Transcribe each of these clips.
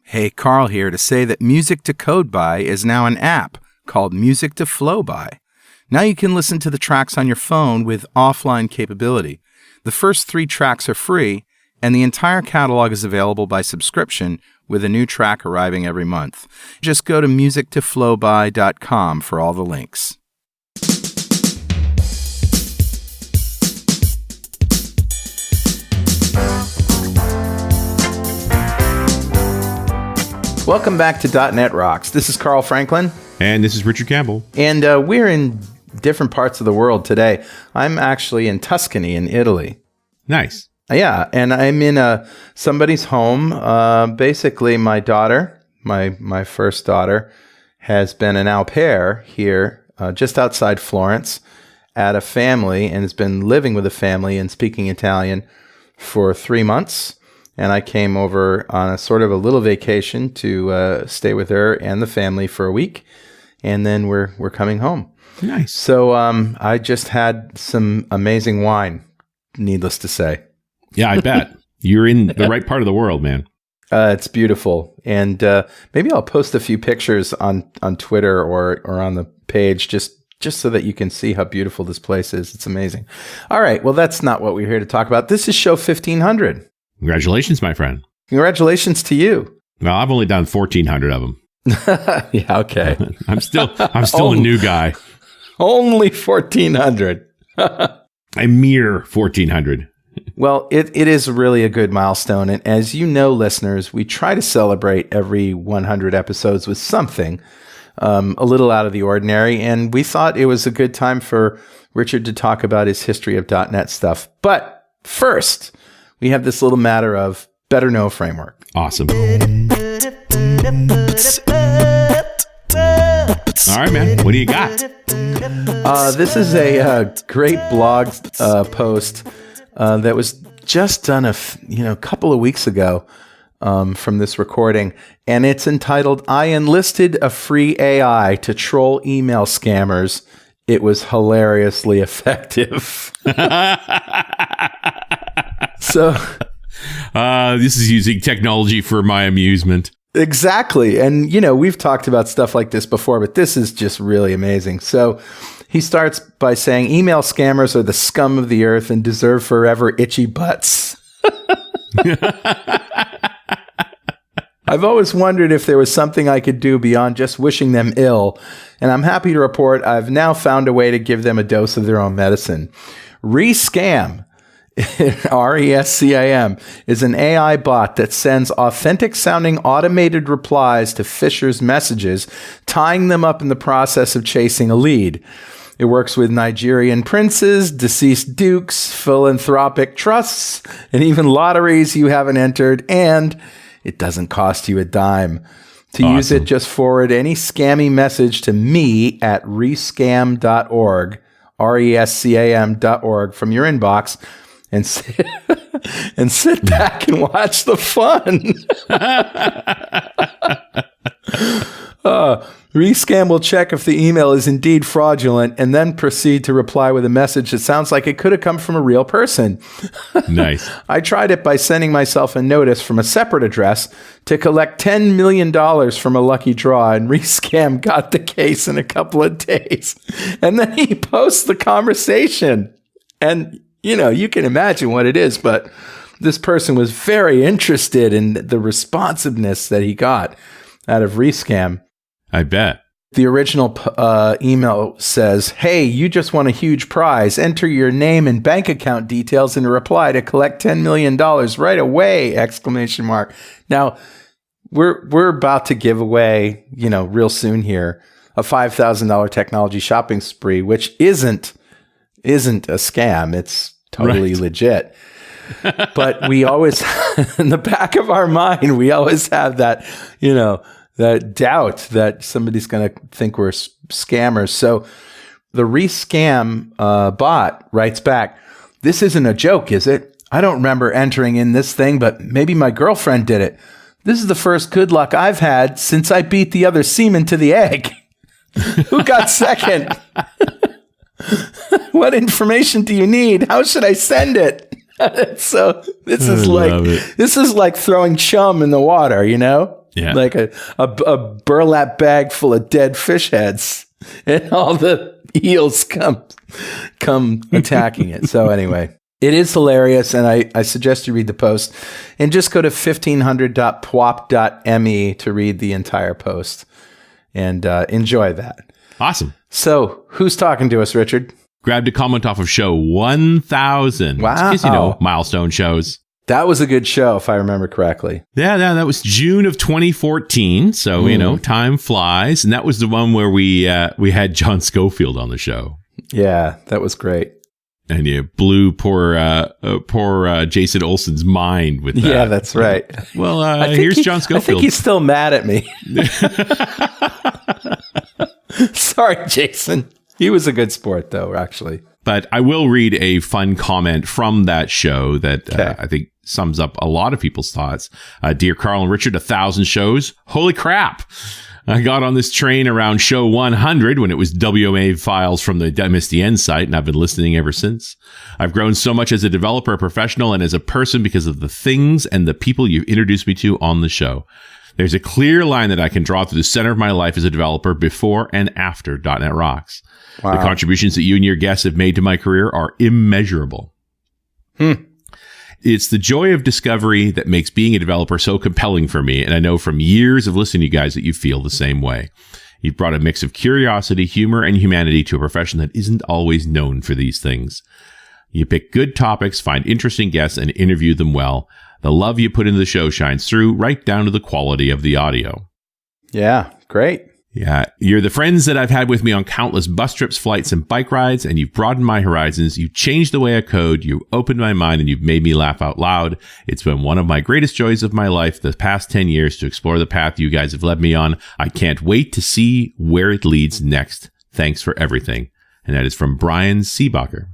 Hey, Carl here to say that Music to Code By is now an app called Music to Flow By. Now you can listen to the tracks on your phone with offline capability. The first 3 tracks are free, and the entire catalog is available by subscription with a new track arriving every month. Just go to musictoflowby.com for all the links. Welcome back to .NET Rocks. This is Carl Franklin. And this is Richard Campbell. And we're in different parts of the world today. I'm actually in Tuscany in Italy. Nice. Yeah, and I'm in somebody's home. Basically, my daughter, my first daughter, has been an au pair here just outside Florence at a family and has been living with a family and speaking Italian for 3 months. And I came over on a sort of a little vacation to stay with her and the family for a week, and then we're coming home. Nice. So I just had some amazing wine, needless to say. Yeah, I bet. You're in the right part of the world, man. It's beautiful. And maybe I'll post a few pictures on Twitter or on the page just so that you can see how beautiful this place is. It's amazing. All right. Well, that's not what we're here to talk about. This is show 1500. Congratulations, my friend. Congratulations to you. Well, I've only done 1,400 of them. Yeah, okay. I'm still a new guy. Only 1,400. A mere 1,400. Well, it is really a good milestone. And as you know, listeners, we try to celebrate every 100 episodes with something a little out of the ordinary. And we thought it was a good time for Richard to talk about his history of .NET stuff. But first, we have this little matter of Better Know framework. Awesome. All right, man. What do you got? This is a great blog post that was just done a couple of weeks ago from this recording, and it's entitled, "I enlisted a free AI to troll email scammers. It was hilariously effective." So, this is using technology for my amusement. Exactly. And, we've talked about stuff like this before, but this is just really amazing. So he starts by saying, email scammers are the scum of the earth and deserve forever itchy butts. I've always wondered if there was something I could do beyond just wishing them ill, and I'm happy to report I've now found a way to give them a dose of their own medicine. Rescam. RESCAM is an AI bot that sends authentic-sounding automated replies to phishers' messages, tying them up in the process of chasing a lead. It works with Nigerian princes, deceased dukes, philanthropic trusts, and even lotteries you haven't entered, and it doesn't cost you a dime. To use it, just forward any scammy message to me at rescam.org, rescam.org, from your inbox, and sit back and watch the fun. Rescam will check if the email is indeed fraudulent and then proceed to reply with a message that sounds like it could have come from a real person. Nice. I tried it by sending myself a notice from a separate address to collect $10 million from a lucky draw, and Rescam got the case in a couple of days. And then he posts the conversation. And you can imagine what it is, but this person was very interested in the responsiveness that he got out of Rescam. I bet. The original email says, "Hey, you just won a huge prize. Enter your name and bank account details in a reply to collect $10 million right away!" ! Now, we're about to give away, real soon here, a $5,000 technology shopping spree, which isn't a scam. It's totally legit. But we always, in the back of our mind, we always have that, that doubt that somebody's going to think we're scammers. So the Rescam bot writes back, "This isn't a joke, is it? I don't remember entering in this thing, but maybe my girlfriend did it. This is the first good luck I've had since I beat the other semen to the egg. Who got second? What information do you need? How should I send it?" So this is like throwing chum in the water, Yeah. Like a burlap bag full of dead fish heads, and all the eels come attacking it. So anyway, it is hilarious, and I suggest you read the post, and just go to 1500.pwop.me to read the entire post, and enjoy that. Awesome. So who's talking to us, Richard? Grabbed a comment off of show 1000. Wow. Because, milestone shows. That was a good show, if I remember correctly. Yeah, that was June of 2014. So, time flies. And that was the one where we had John Schofield on the show. Yeah, that was great. And you blew poor Jason Olsen's mind with that. Yeah, that's right. Well, here's John Schofield. I think he's still mad at me. Sorry, Jason. He was a good sport, though, actually. But I will read a fun comment from that show that I think sums up a lot of people's thoughts. Dear Carl and Richard, 1,000 shows. Holy crap. I got on this train around show 100 when it was WMA files from the MSDN site, and I've been listening ever since. I've grown so much as a developer, a professional, and as a person because of the things and the people you've introduced me to on the show. There's a clear line that I can draw through the center of my life as a developer before and after .NET Rocks. Wow. The contributions that you and your guests have made to my career are immeasurable. It's the joy of discovery that makes being a developer so compelling for me, and I know from years of listening to you guys that you feel the same way. You've brought a mix of curiosity, humor, and humanity to a profession that isn't always known for these things. You pick good topics, find interesting guests, and interview them well. The love you put into the show shines through right down to the quality of the audio. Yeah, great. Yeah, you're the friends that I've had with me on countless bus trips, flights, and bike rides, and you've broadened my horizons. You've changed the way I code. You opened my mind, and you've made me laugh out loud. It's been one of my greatest joys of my life the past 10 years to explore the path you guys have led me on. I can't wait to see where it leads next. Thanks for everything. And that is from Brian Seebacher.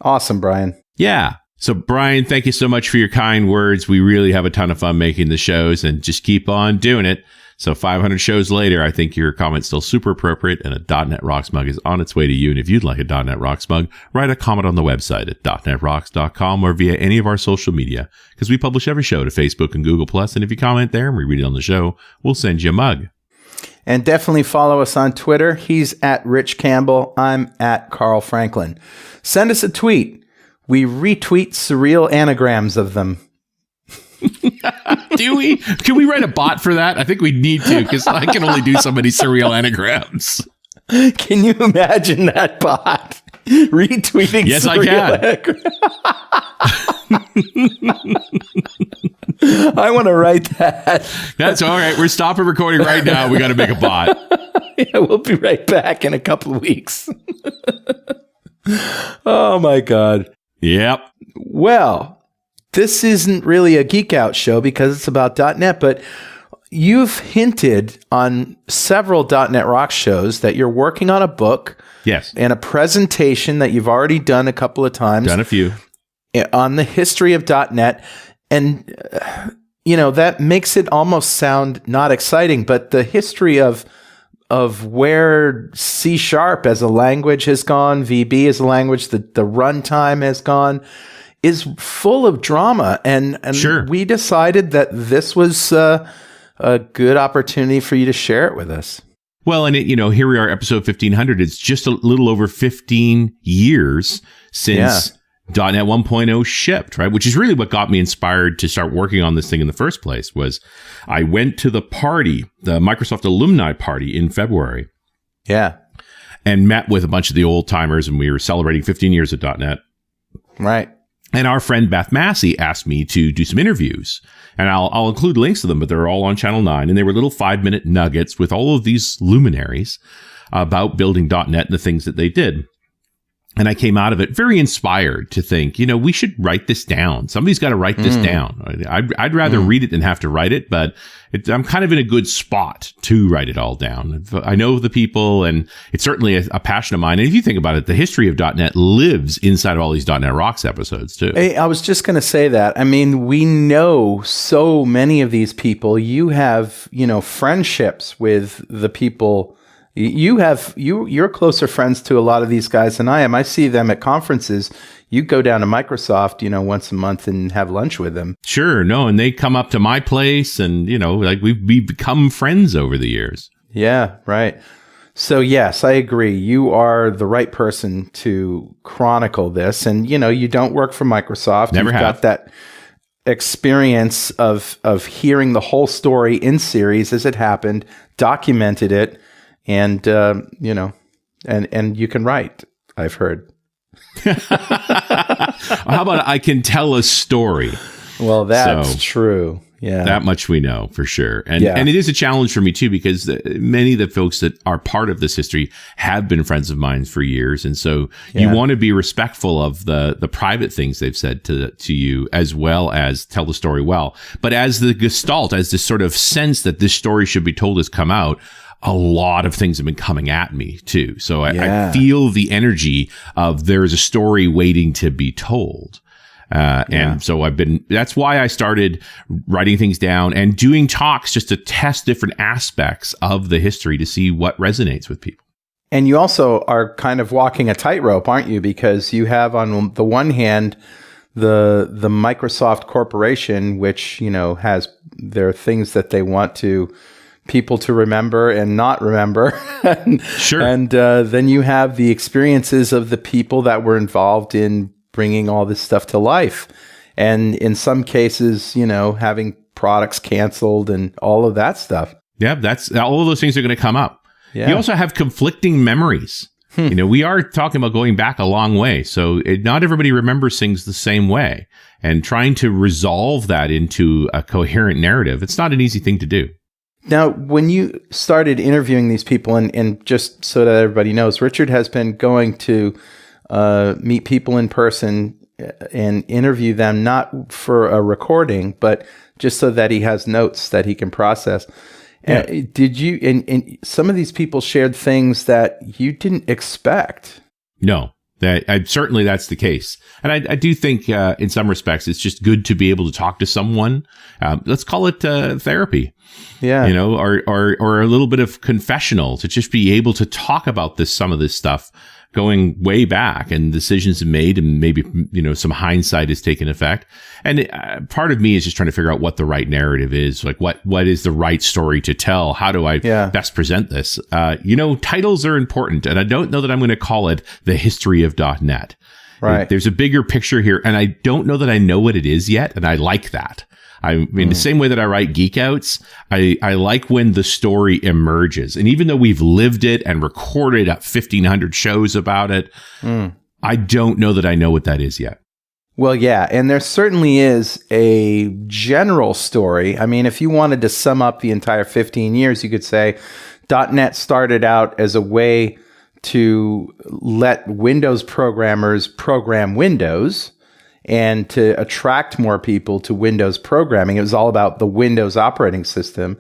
Awesome, Brian. Yeah. So, Brian, thank you so much for your kind words. We really have a ton of fun making the shows, and just keep on doing it. So 500 shows later, I think your comment's still super appropriate, and a .NET Rocks mug is on its way to you. And if you'd like a .NET Rocks mug, write a comment on the website at .NETRocks.com or via any of our social media, because we publish every show to Facebook and Google+. And if you comment there and we read it on the show, we'll send you a mug. And definitely follow us on Twitter. He's at Rich Campbell. I'm at Carl Franklin. Send us a tweet. We retweet surreal anagrams of them. Do we? Can we write a bot for that? I think we need to, because I can only do so many surreal anagrams. Can you imagine that bot retweeting? Yes, I can. I want to write that. That's all right. We're stopping recording right now. We got to make a bot. Yeah, we'll be right back in a couple of weeks. Oh my God. Yep. Well, this isn't really a Geek Out show because it's about .NET, but you've hinted on several .NET Rocks shows that you're working on a book. Yes. And a presentation that you've already done a couple of times. Done a few. On the history of .NET. And, that makes it almost sound not exciting, but the history of where C# as a language has gone, VB as a language, the runtime has gone, is full of drama. And sure. We decided that this was a good opportunity for you to share it with us. Well, and here we are, episode 1500. It's just a little over 15 years since .NET 1.0 shipped, right? Which is really what got me inspired to start working on this thing in the first place. Was I went to the party, the Microsoft alumni party in February. Yeah. And met with a bunch of the old timers, and we were celebrating 15 years of .NET. Right. And our friend Beth Massey asked me to do some interviews, and I'll include links to them, but they're all on Channel 9, and they were little 5-minute nuggets with all of these luminaries about building .NET and the things that they did. And I came out of it very inspired to think, we should write this down. Somebody's got to write this down. I'd rather read it than have to write it, but I'm kind of in a good spot to write it all down. I know the people, and it's certainly a passion of mine. And if you think about it, the history of .NET lives inside of all these .NET Rocks episodes, too. Hey, I was just going to say that. I mean, we know so many of these people. You have, friendships with the people. You're closer friends to a lot of these guys than I am. I see them at conferences. you go down to Microsoft, once a month and have lunch with them. Sure. No. And they come up to my place and, like we've become friends over the years. Yeah. Right. So yes, I agree. You are the right person to chronicle this. And, you don't work for Microsoft. Never You've have. got that experience of hearing the whole story in series as it happened, documented it, and, and you can write, I've heard. How about I can tell a story? Well, that's true. Yeah. That much we know for sure. And it is a challenge for me too, because many of the folks that are part of this history have been friends of mine for years. And so you want to be respectful of the private things they've said to you, as well as tell the story well. But as the gestalt, as this sort of sense that this story should be told has come out, a lot of things have been coming at me too. So I feel the energy of there's a story waiting to be told. And so that's why I started writing things down and doing talks just to test different aspects of the history to see what resonates with people. And you also are kind of walking a tightrope, aren't you? Because you have on the one hand, the Microsoft Corporation, which, has their things that they want people to remember and not remember. Sure. And then you have the experiences of the people that were involved in bringing all this stuff to life. And in some cases, having products canceled and all of that stuff. Yeah, that's all of those things are going to come up. Yeah. You also have conflicting memories. We are talking about going back a long way. So not everybody remembers things the same way. And trying to resolve that into a coherent narrative, it's not an easy thing to do. Now, when you started interviewing these people, and just so that everybody knows, Richard has been going to meet people in person and interview them, not for a recording, but just so that he has notes that he can process. Yeah. Did you, and some of these people shared things that you didn't expect? No, certainly that's the case. And I do think in some respects, it's just good to be able to talk to someone. Let's call it therapy. Yeah. Or a little bit of confessional, to just be able to talk about some of this stuff going way back and decisions made, and maybe, some hindsight has taken effect. And part of me is just trying to figure out what the right narrative is. Like what is the right story to tell? How do I best present this? Titles are important, and I don't know that I'm going to call it the history of .NET. Right. There's a bigger picture here, and I don't know that I know what it is yet. And I like that. I mean, the same way that I write Geek Outs, I like when the story emerges. And even though we've lived it and recorded 1,500 shows about it, I don't know that I know what that is yet. Well, yeah. And there certainly is a general story. I mean, if you wanted to sum up the entire 15 years, you could say .NET started out as a way to let Windows programmers program Windows, and to attract more people to Windows programming. It was all about the Windows operating system,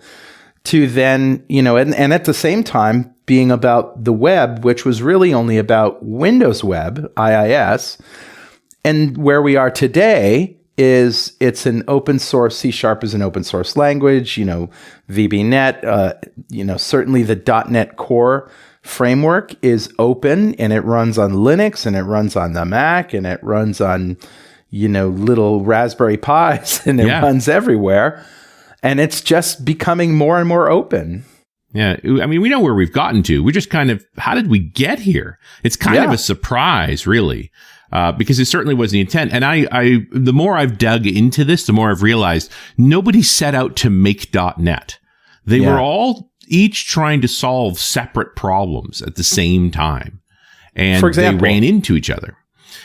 to then, and at the same time being about the web, which was really only about Windows Web, IIS. And where we are today is it's an open source, C# is an open source language, VBNet, certainly the .NET Core framework is open, and it runs on Linux, and it runs on the Mac, and it runs on little Raspberry Pis, and it runs everywhere. And it's just becoming more and more open. Yeah. I mean, we know where we've gotten to. We just kind of, how did we get here? It's kind of a surprise, really, because it certainly was the intent. And the more I've dug into this, the more I've realized nobody set out to make .NET. They were all each trying to solve separate problems at the same time. And for example, they ran into each other.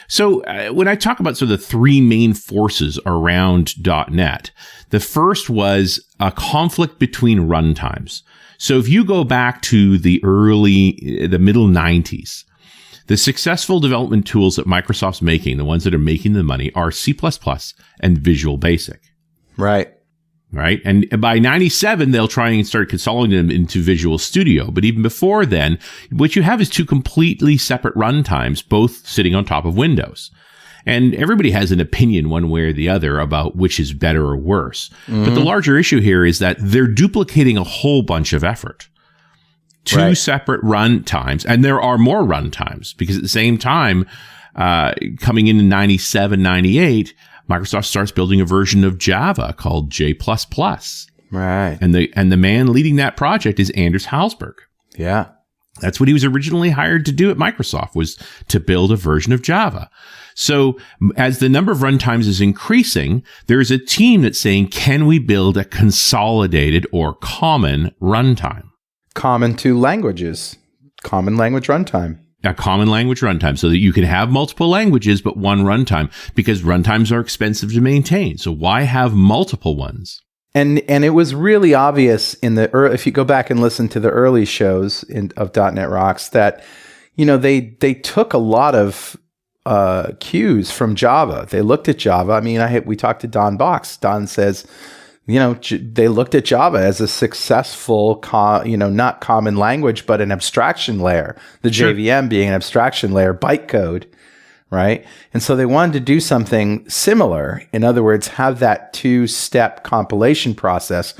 So when I talk about sort of the three main forces around .NET, the first was a conflict between runtimes. So if you go back to the middle 90s, the successful development tools that Microsoft's making, the ones that are making the money, are C++ and Visual Basic. Right. Right. And by 97, they'll try and start consolidating them into Visual Studio. But even before then, what you have is two completely separate runtimes, both sitting on top of Windows. And everybody has an opinion one way or the other about which is better or worse. Mm-hmm. But the larger issue here is that they're duplicating a whole bunch of effort. Two separate runtimes. And there are more runtimes because at the same time, coming in 97, 98, Microsoft starts building a version of Java called J++. Right. And the man leading that project is Anders Hallsberg. Yeah. That's what he was originally hired to do at Microsoft, was to build a version of Java. So as the number of runtimes is increasing, there's a team that's saying, can we build a consolidated or common runtime? Common to languages. Common language runtime. A common language runtime, so that you can have multiple languages, but one runtime, because runtimes are expensive to maintain. So why have multiple ones? And it was really obvious in the if you go back and listen to the early shows of .NET Rocks, that, you know, they took a lot of cues from Java. They looked at Java. I mean, we talked to Don Box. Don says, you know, they looked at Java as a successful, not common language, but an abstraction layer. The Sure. JVM being an abstraction layer, bytecode, right? And so they wanted to do something similar. In other words, have that two-step compilation process,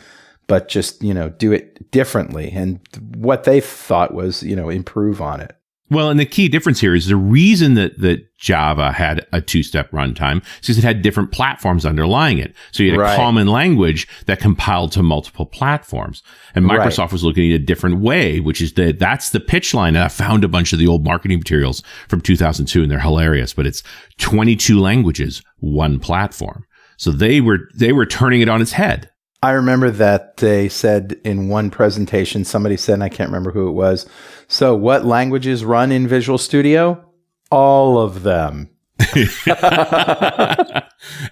but just, you know, do it differently. And what they thought was, you know, improve on it. Well, and the key difference here is the reason that Java had a two-step runtime is because it had different platforms underlying it. So you had a common language that compiled to multiple platforms. And Microsoft was looking at a different way, which is that's the pitch line. And I found a bunch of the old marketing materials from 2002, and they're hilarious, but it's 22 languages, one platform. So they were turning it on its head. I remember that they said in one presentation, somebody said, and I can't remember who it was, so what languages run in Visual Studio? All of them.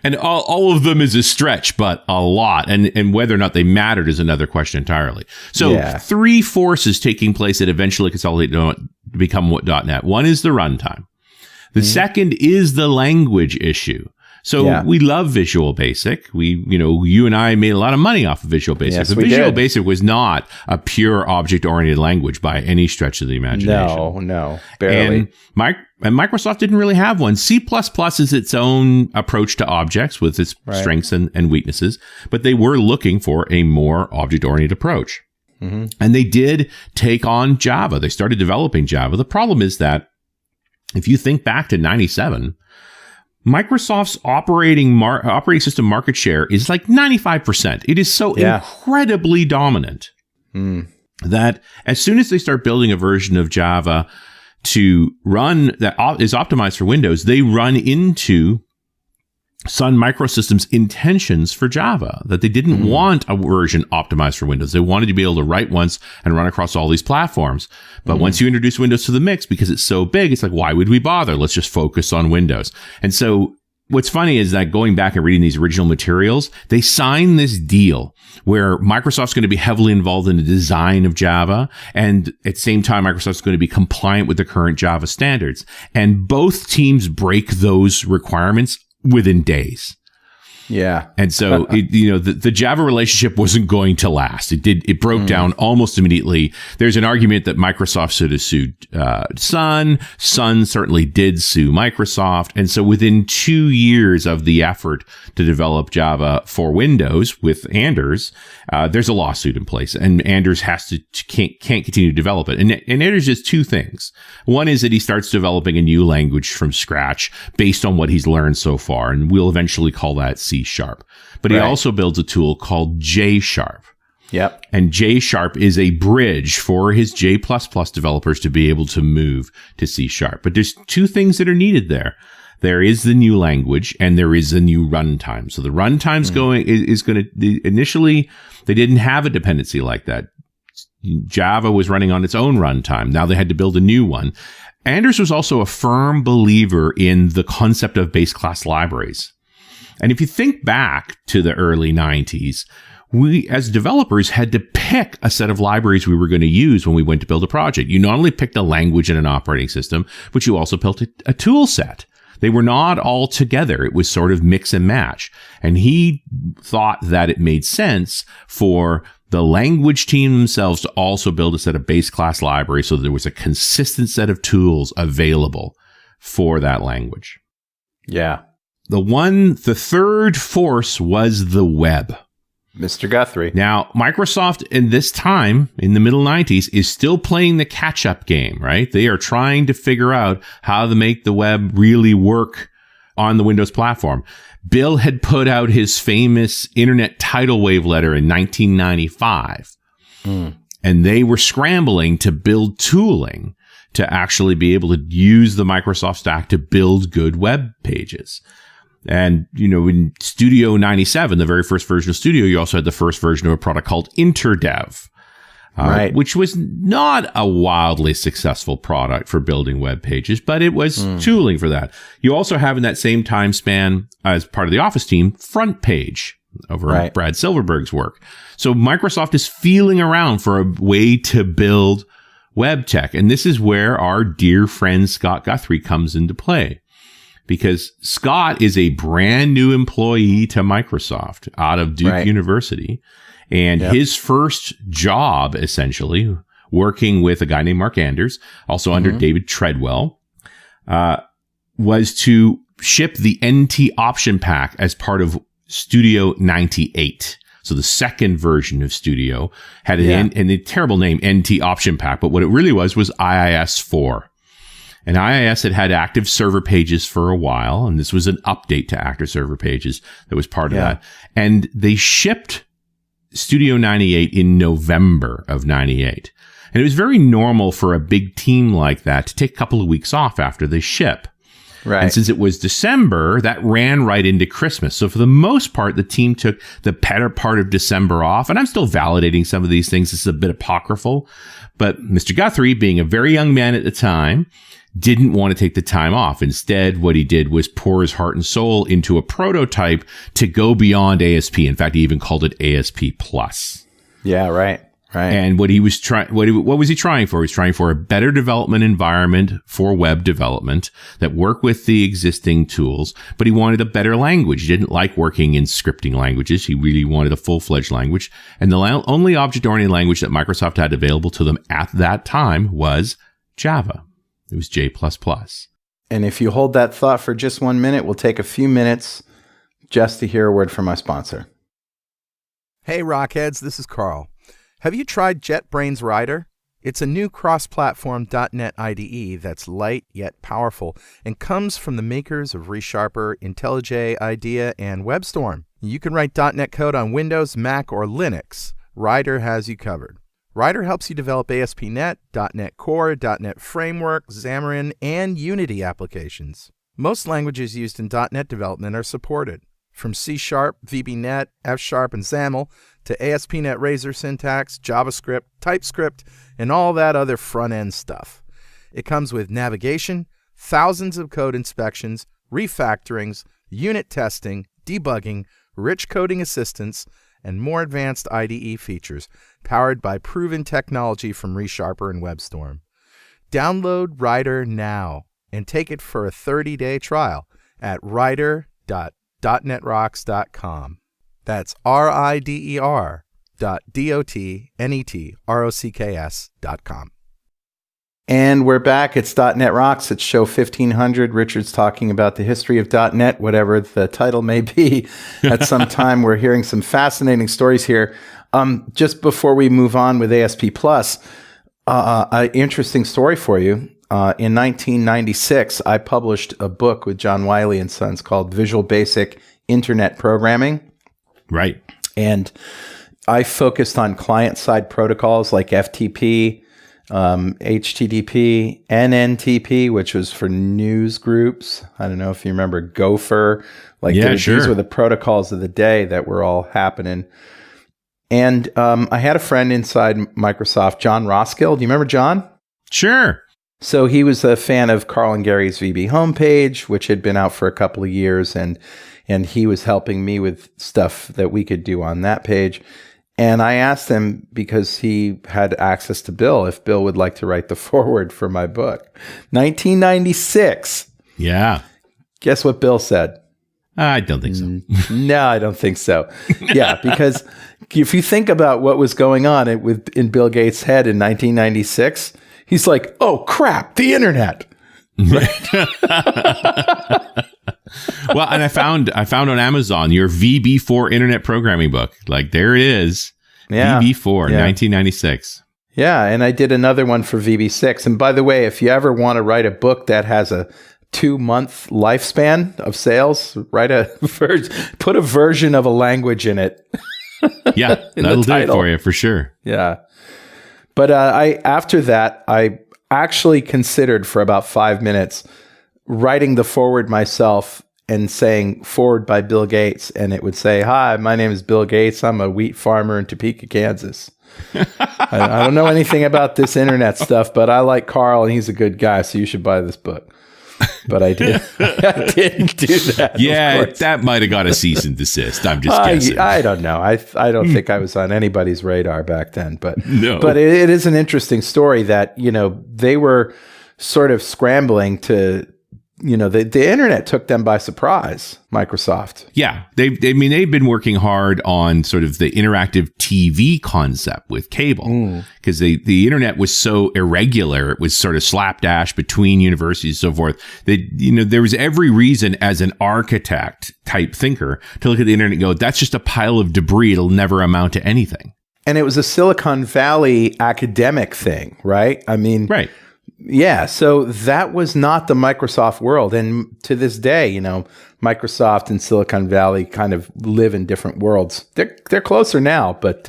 And all of them is a stretch, but a lot. And whether or not they mattered is another question entirely. So three forces taking place that eventually consolidate to become what .NET. One is the runtime. The second is the language issue. So we love Visual Basic. You and I made a lot of money off of Visual Basic. Yes, but Visual Basic was not a pure object-oriented language by any stretch of the imagination. No, barely. And Microsoft didn't really have one. C++ is its own approach to objects with its strengths and weaknesses, but they were looking for a more object-oriented approach. Mm-hmm. And they did take on Java. They started developing Java. The problem is that if you think back to 97, Microsoft's operating system market share is like 95%. It is so incredibly dominant that as soon as they start building a version of Java to run that is optimized for Windows, they run into Sun Microsystems' intentions for Java, that they didn't want a version optimized for Windows. They wanted to be able to write once and run across all these platforms. But once you introduce Windows to the mix, because it's so big, it's like, why would we bother? Let's just focus on Windows. And so what's funny is that going back and reading these original materials, they signed this deal where Microsoft's going to be heavily involved in the design of Java. And at the same time, Microsoft's going to be compliant with the current Java standards. And both teams break those requirements within days. Yeah. And so, the Java relationship wasn't going to last. It broke down almost immediately. There's an argument that Microsoft should have sued Sun. Sun certainly did sue Microsoft. And so within 2 years of the effort to develop Java for Windows with Anders, there's a lawsuit in place. And Anders can't continue to develop it. And Anders does two things. One is that he starts developing a new language from scratch based on what he's learned so far. And we'll eventually call that C#. But he also builds a tool called J#. Yep. And J# is a bridge for his J++ developers to be able to move to C#. But there's two things that are needed there. There is the new language and there is a new runtime. So the runtime's initially, they didn't have a dependency like that. Java was running on its own runtime. Now they had to build a new one. Anders was also a firm believer in the concept of base class libraries. And if you think back to the early 90s, we as developers had to pick a set of libraries we were going to use when we went to build a project. You not only picked a language and an operating system, but you also built a tool set. They were not all together. It was sort of mix and match. And he thought that it made sense for the language team themselves to also build a set of base class libraries so that there was a consistent set of tools available for that language. Yeah. The third force was the web. Mr. Guthrie. Now, Microsoft in this time, in the middle 90s, is still playing the catch-up game, right? They are trying to figure out how to make the web really work on the Windows platform. Bill had put out his famous Internet tidal wave letter in 1995. And they were scrambling to build tooling to actually be able to use the Microsoft stack to build good web pages. And, in Studio 97, the very first version of Studio, you also had the first version of a product called InterDev, right, which was not a wildly successful product for building web pages, but it was tooling for that. You also have in that same time span, as part of the Office team, Front Page over at Brad Silverberg's work. So Microsoft is feeling around for a way to build web tech. And this is where our dear friend Scott Guthrie comes into play. Because Scott is a brand new employee to Microsoft out of Duke University. And his first job, essentially, working with a guy named Mark Anders, also under David Treadwell, was to ship the NT option pack as part of Studio 98. So the second version of Studio had a terrible name, NT option pack. But what it really was IIS-4. And IIS had active server pages for a while, and this was an update to active server pages that was part of that. And they shipped Studio 98 in November of 98. And it was very normal for a big team like that to take a couple of weeks off after they ship. Right. And since it was December, that ran right into Christmas. So for the most part, the team took the better part of December off. And I'm still validating some of these things. This is a bit apocryphal. But Mr. Guthrie, being a very young man at the time, didn't want to take the time off. Instead, what he did was pour his heart and soul into a prototype to go beyond ASP. In fact, he even called it ASP Plus. Yeah, right. And what he was what was he trying for? He was trying for a better development environment for web development that worked with the existing tools, but he wanted a better language. He didn't like working in scripting languages. He really wanted a full-fledged language. And the only object-oriented language that Microsoft had available to them at that time was Java. It was J++. And if you hold that thought for just 1 minute, we'll take a few minutes just to hear a word from my sponsor. Hey, Rockheads, this is Carl. Have you tried JetBrains Rider? It's a new cross-platform .NET IDE that's light yet powerful and comes from the makers of ReSharper, IntelliJ, IDEA, and WebStorm. You can write .NET code on Windows, Mac, or Linux. Rider has you covered. Rider helps you develop ASP.NET, .NET Core, .NET Framework, Xamarin, and Unity applications. Most languages used in .NET development are supported, from C#, VB.NET, F#, and XAML, to ASP.NET Razor syntax, JavaScript, TypeScript, and all that other front-end stuff. It comes with navigation, thousands of code inspections, refactorings, unit testing, debugging, rich coding assistance, and more advanced IDE features, powered by proven technology from ReSharper and WebStorm. Download Rider now and take it for a 30-day trial at rider.dotnetrocks.com. That's rider.dotnetrocks.com. And we're back. It's .NET Rocks. It's show 1500. Richard's talking about the history of .NET, whatever the title may be. At some time, we're hearing some fascinating stories here. Just before we move on with ASP+, an interesting story for you. In 1996, I published a book with John Wiley & Sons called Visual Basic Internet Programming. Right. And I focused on client-side protocols like FTP, HTTP, NNTP, which was for news groups. I don't know if you remember Gopher. These were the protocols of the day that were all happening. And I had a friend inside Microsoft, John Roskill. Do you remember John? Sure. So he was a fan of Carl and Gary's VB homepage, which had been out for a couple of years, and he was helping me with stuff that we could do on that page. And I asked him, because he had access to Bill, if Bill would like to write the foreword for my book. 1996. Yeah. Guess what Bill said? I don't think so. No, I don't think so. Yeah, because if you think about what was going on in Bill Gates' head in 1996, he's like, oh, crap, the internet. Right? Well, and I found on Amazon your VB4 Internet Programming book. Like, there it is. Yeah. VB4, 1996. Yeah, and I did another one for VB6. And by the way, if you ever want to write a book that has a 2-month lifespan of sales, put a version of a language in it. Yeah, that'll do it for you for sure. Yeah. But after that, I actually considered for about 5 minutes writing the forward myself and saying forward by Bill Gates. And it would say, "Hi, my name is Bill Gates. I'm a wheat farmer in Topeka, Kansas. I don't know anything about this internet stuff, but I like Carl and he's a good guy. So you should buy this book." But I didn't do that. Yeah, that might have got a cease and desist. I'm just guessing. I don't know. I don't think I was on anybody's radar back then. But no. But it is an interesting story that, they were sort of scrambling to, the internet took them by surprise, Microsoft. Yeah. They've been working hard on sort of the interactive TV concept with cable because the internet was so irregular. It was sort of slapdash between universities and so forth. There was every reason as an architect type thinker to look at the internet and go, that's just a pile of debris. It'll never amount to anything. And it was a Silicon Valley academic thing, right? I mean, right. Yeah, so that was not the Microsoft world. And to this day, Microsoft and Silicon Valley kind of live in different worlds. They're closer now, but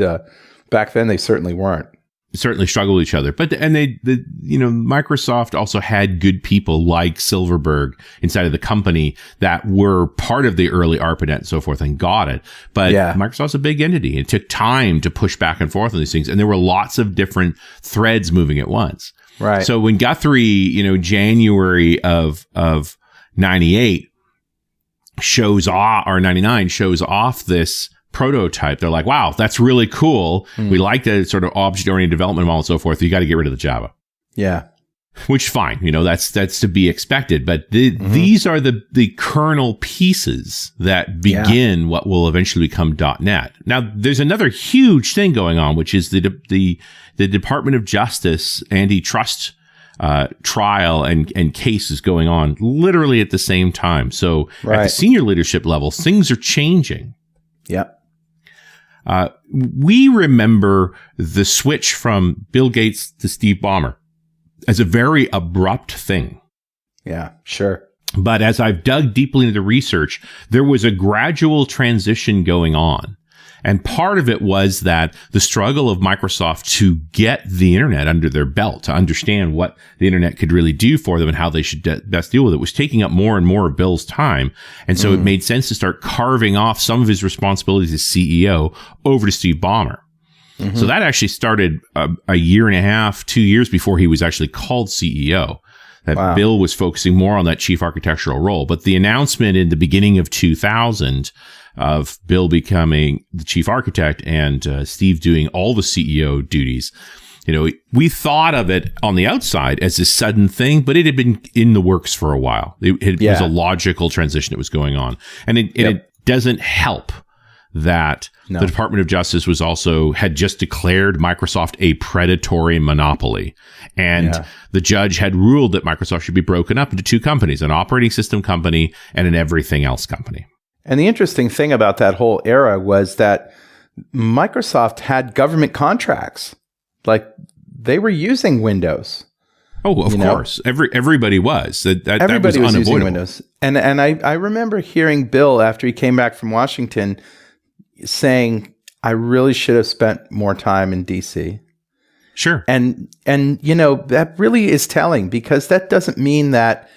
back then they certainly weren't. Certainly struggle with each other. But Microsoft also had good people like Silverberg inside of the company that were part of the early ARPANET and so forth and got it. But Microsoft's a big entity. It took time to push back and forth on these things. And there were lots of different threads moving at once. Right. So when Guthrie, January of 98 shows off, or 99 shows off this prototype, they're like, wow, that's really cool. We like the sort of object-oriented development model and so forth. You got to get rid of the Java. Yeah. Which fine, that's to be expected. But these are the kernel pieces that begin what will eventually become .NET. Now, there's another huge thing going on, which is the Department of Justice antitrust trial and case is going on literally at the same time. So at the senior leadership level, things are changing. Yep. We remember the switch from Bill Gates to Steve Ballmer as a very abrupt thing. Yeah, sure. But as I've dug deeply into the research, there was a gradual transition going on. And part of it was that the struggle of Microsoft to get the internet under their belt, to understand what the internet could really do for them and how they should best deal with it, was taking up more and more of Bill's time. And so it made sense to start carving off some of his responsibilities as CEO over to Steve Ballmer. So that actually started a year and a half, 2 years before he was actually called CEO. That Bill was focusing more on that chief architectural role. But the announcement in the beginning of 2000 of Bill becoming the chief architect and Steve doing all the CEO duties, we thought of it on the outside as a sudden thing, but it had been in the works for a while. It was a logical transition that was going on. And it doesn't help that the Department of Justice had just declared Microsoft a predatory monopoly. And the judge had ruled that Microsoft should be broken up into two companies, an operating system company and an everything else company. And the interesting thing about that whole era was that Microsoft had government contracts. Like, they were using Windows. Oh, of course. Everybody was. Everybody was using Windows. And I remember hearing Bill, after he came back from Washington, saying, I really should have spent more time in DC. Sure. And that really is telling, because that doesn't mean that,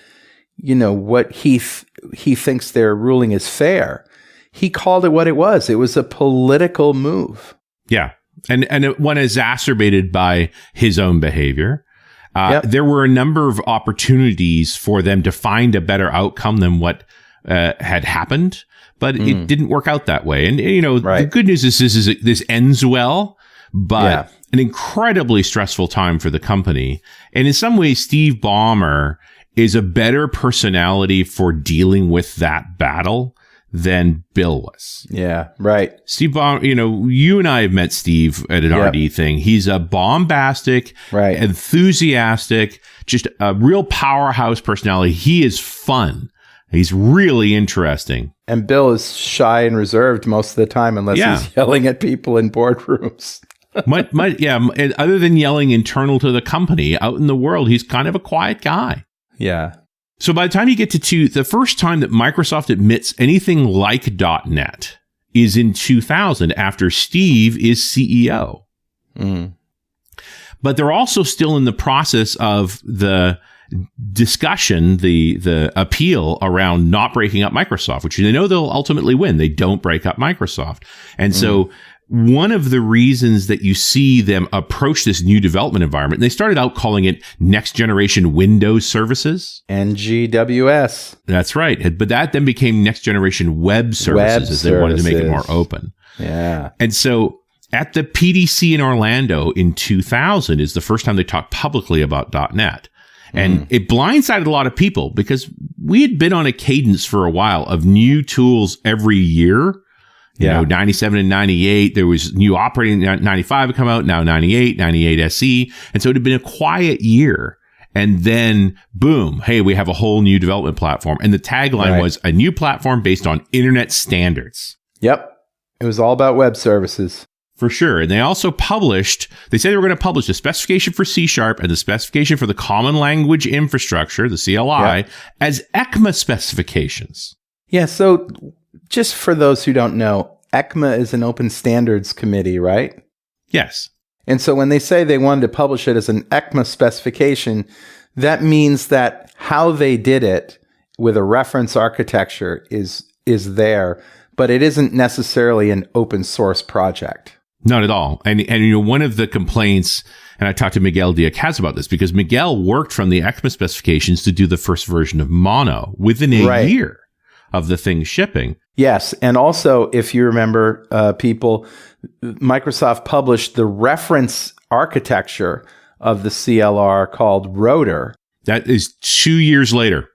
what he thinks their ruling is fair. He called it what it was. It was a political move. Yeah. And one exacerbated by his own behavior. There were a number of opportunities for them to find a better outcome than what had happened. But it didn't work out that way. And, the good news is this ends well, but an incredibly stressful time for the company. And in some ways, Steve Ballmer is a better personality for dealing with that battle than Bill was. Yeah, right. Steve Ballmer, you and I have met Steve at an RD thing. He's a bombastic, enthusiastic, just a real powerhouse personality. He is fun. He's really interesting. And Bill is shy and reserved most of the time unless he's yelling at people in boardrooms. And other than yelling internal to the company, out in the world, he's kind of a quiet guy. Yeah. So by the time you get to the first time that Microsoft admits anything like .NET is in 2000 after Steve is CEO. But they're also still in the process of the discussion, the appeal around not breaking up Microsoft, which they know they'll ultimately win. They don't break up Microsoft. And so one of the reasons that you see them approach this new development environment, they started out calling it Next Generation Windows Services. NGWS. That's right. But that then became Next Generation Web Services as they wanted to make it more open. Yeah. And so at the PDC in Orlando in 2000 is the first time they talked publicly about .NET. And it blindsided a lot of people because we had been on a cadence for a while of new tools every year. You know, 97 and 98, there was new operating, 95 had come out, now 98 SE. And so it had been a quiet year. And then, boom, hey, we have a whole new development platform. And the tagline was a new platform based on internet standards. Yep. It was all about web services. For sure. And they also published, they said they were going to publish the specification for C# and the specification for the Common Language Infrastructure, the CLI, as ECMA specifications. Yeah, so just for those who don't know, ECMA is an open standards committee, right? Yes. And so when they say they wanted to publish it as an ECMA specification, that means that how they did it with a reference architecture is there, but it isn't necessarily an open source project. Not at all. And you know, one of the complaints, and I talked to Miguel Diaz about this, because Miguel worked from the ECMA specifications to do the first version of Mono within a year of the thing shipping. Yes. And also, if you remember, people, Microsoft published the reference architecture of the CLR called Rotor. That is 2 years later.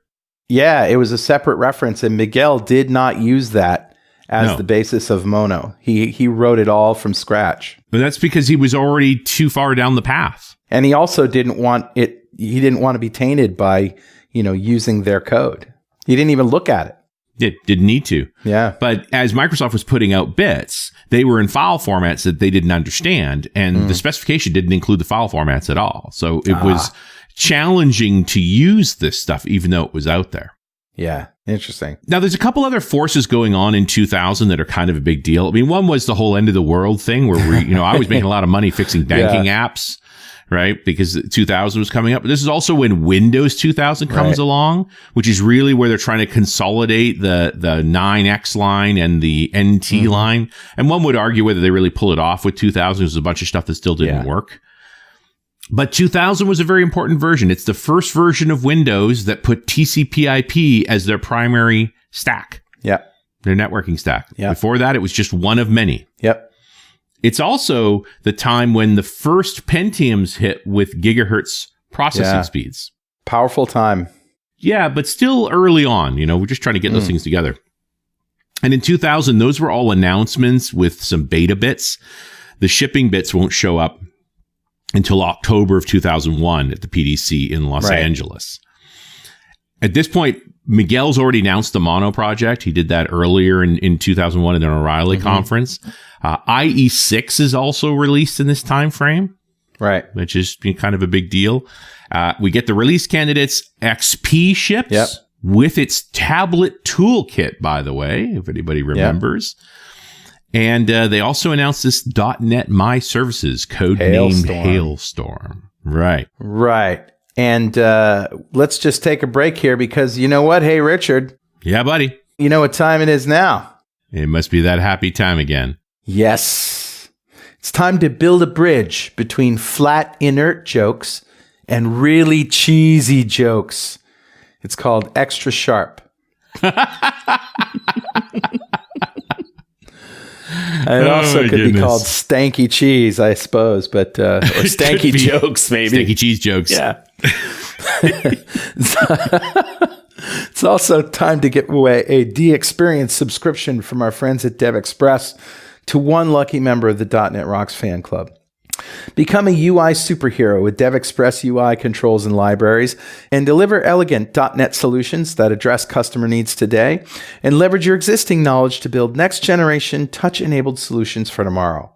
Yeah, it was a separate reference, and Miguel did not use that as the basis of Mono. He wrote it all from scratch. But that's because he was already too far down the path. And he also didn't want to be tainted by, using their code. He didn't even look at it. It didn't need to. Yeah. But as Microsoft was putting out bits, they were in file formats that they didn't understand, and the specification didn't include the file formats at all. So it was challenging to use this stuff, even though it was out there. Yeah. Interesting. Now, there's a couple other forces going on in 2000 that are kind of a big deal. I mean, one was the whole end of the world thing where I was making a lot of money fixing banking apps, right? Because 2000 was coming up. But this is also when Windows 2000 comes along, which is really where they're trying to consolidate the 9X line and the NT line. And one would argue whether they really pull it off with 2000. There's a bunch of stuff that still didn't work. But 2000 was a very important version. It's the first version of Windows that put TCP/IP as their primary stack. Yep. Their networking stack. Yep. Before that, it was just one of many. Yep. It's also the time when the first Pentiums hit with gigahertz processing speeds. Powerful time. Yeah, but still early on. We're just trying to get those things together. And in 2000, those were all announcements with some beta bits. The shipping bits won't show up until October of 2001 at the PDC in Los Angeles. At this point, Miguel's already announced the Mono project. He did that earlier in 2001 at an O'Reilly conference. IE6 is also released in this time frame, right? Which is kind of a big deal. We get the release candidates. XP ships with its tablet toolkit, by the way, if anybody remembers. And they also announced this .NET My Services, codenamed Hailstorm. Right. Right. And let's just take a break here because you know what? Hey, Richard. Yeah, buddy. You know what time it is now? It must be that happy time again. Yes. It's time to build a bridge between flat, inert jokes and really cheesy jokes. It's called Extra Sharp. It also could be called stanky cheese, I suppose, but or stanky jokes, maybe. Stanky cheese jokes. Yeah. It's also time to give away a D-Experience subscription from our friends at DevExpress to one lucky member of the .NET Rocks fan club. Become a UI superhero with DevExpress UI controls and libraries, and deliver elegant .NET solutions that address customer needs today, and leverage your existing knowledge to build next-generation touch-enabled solutions for tomorrow.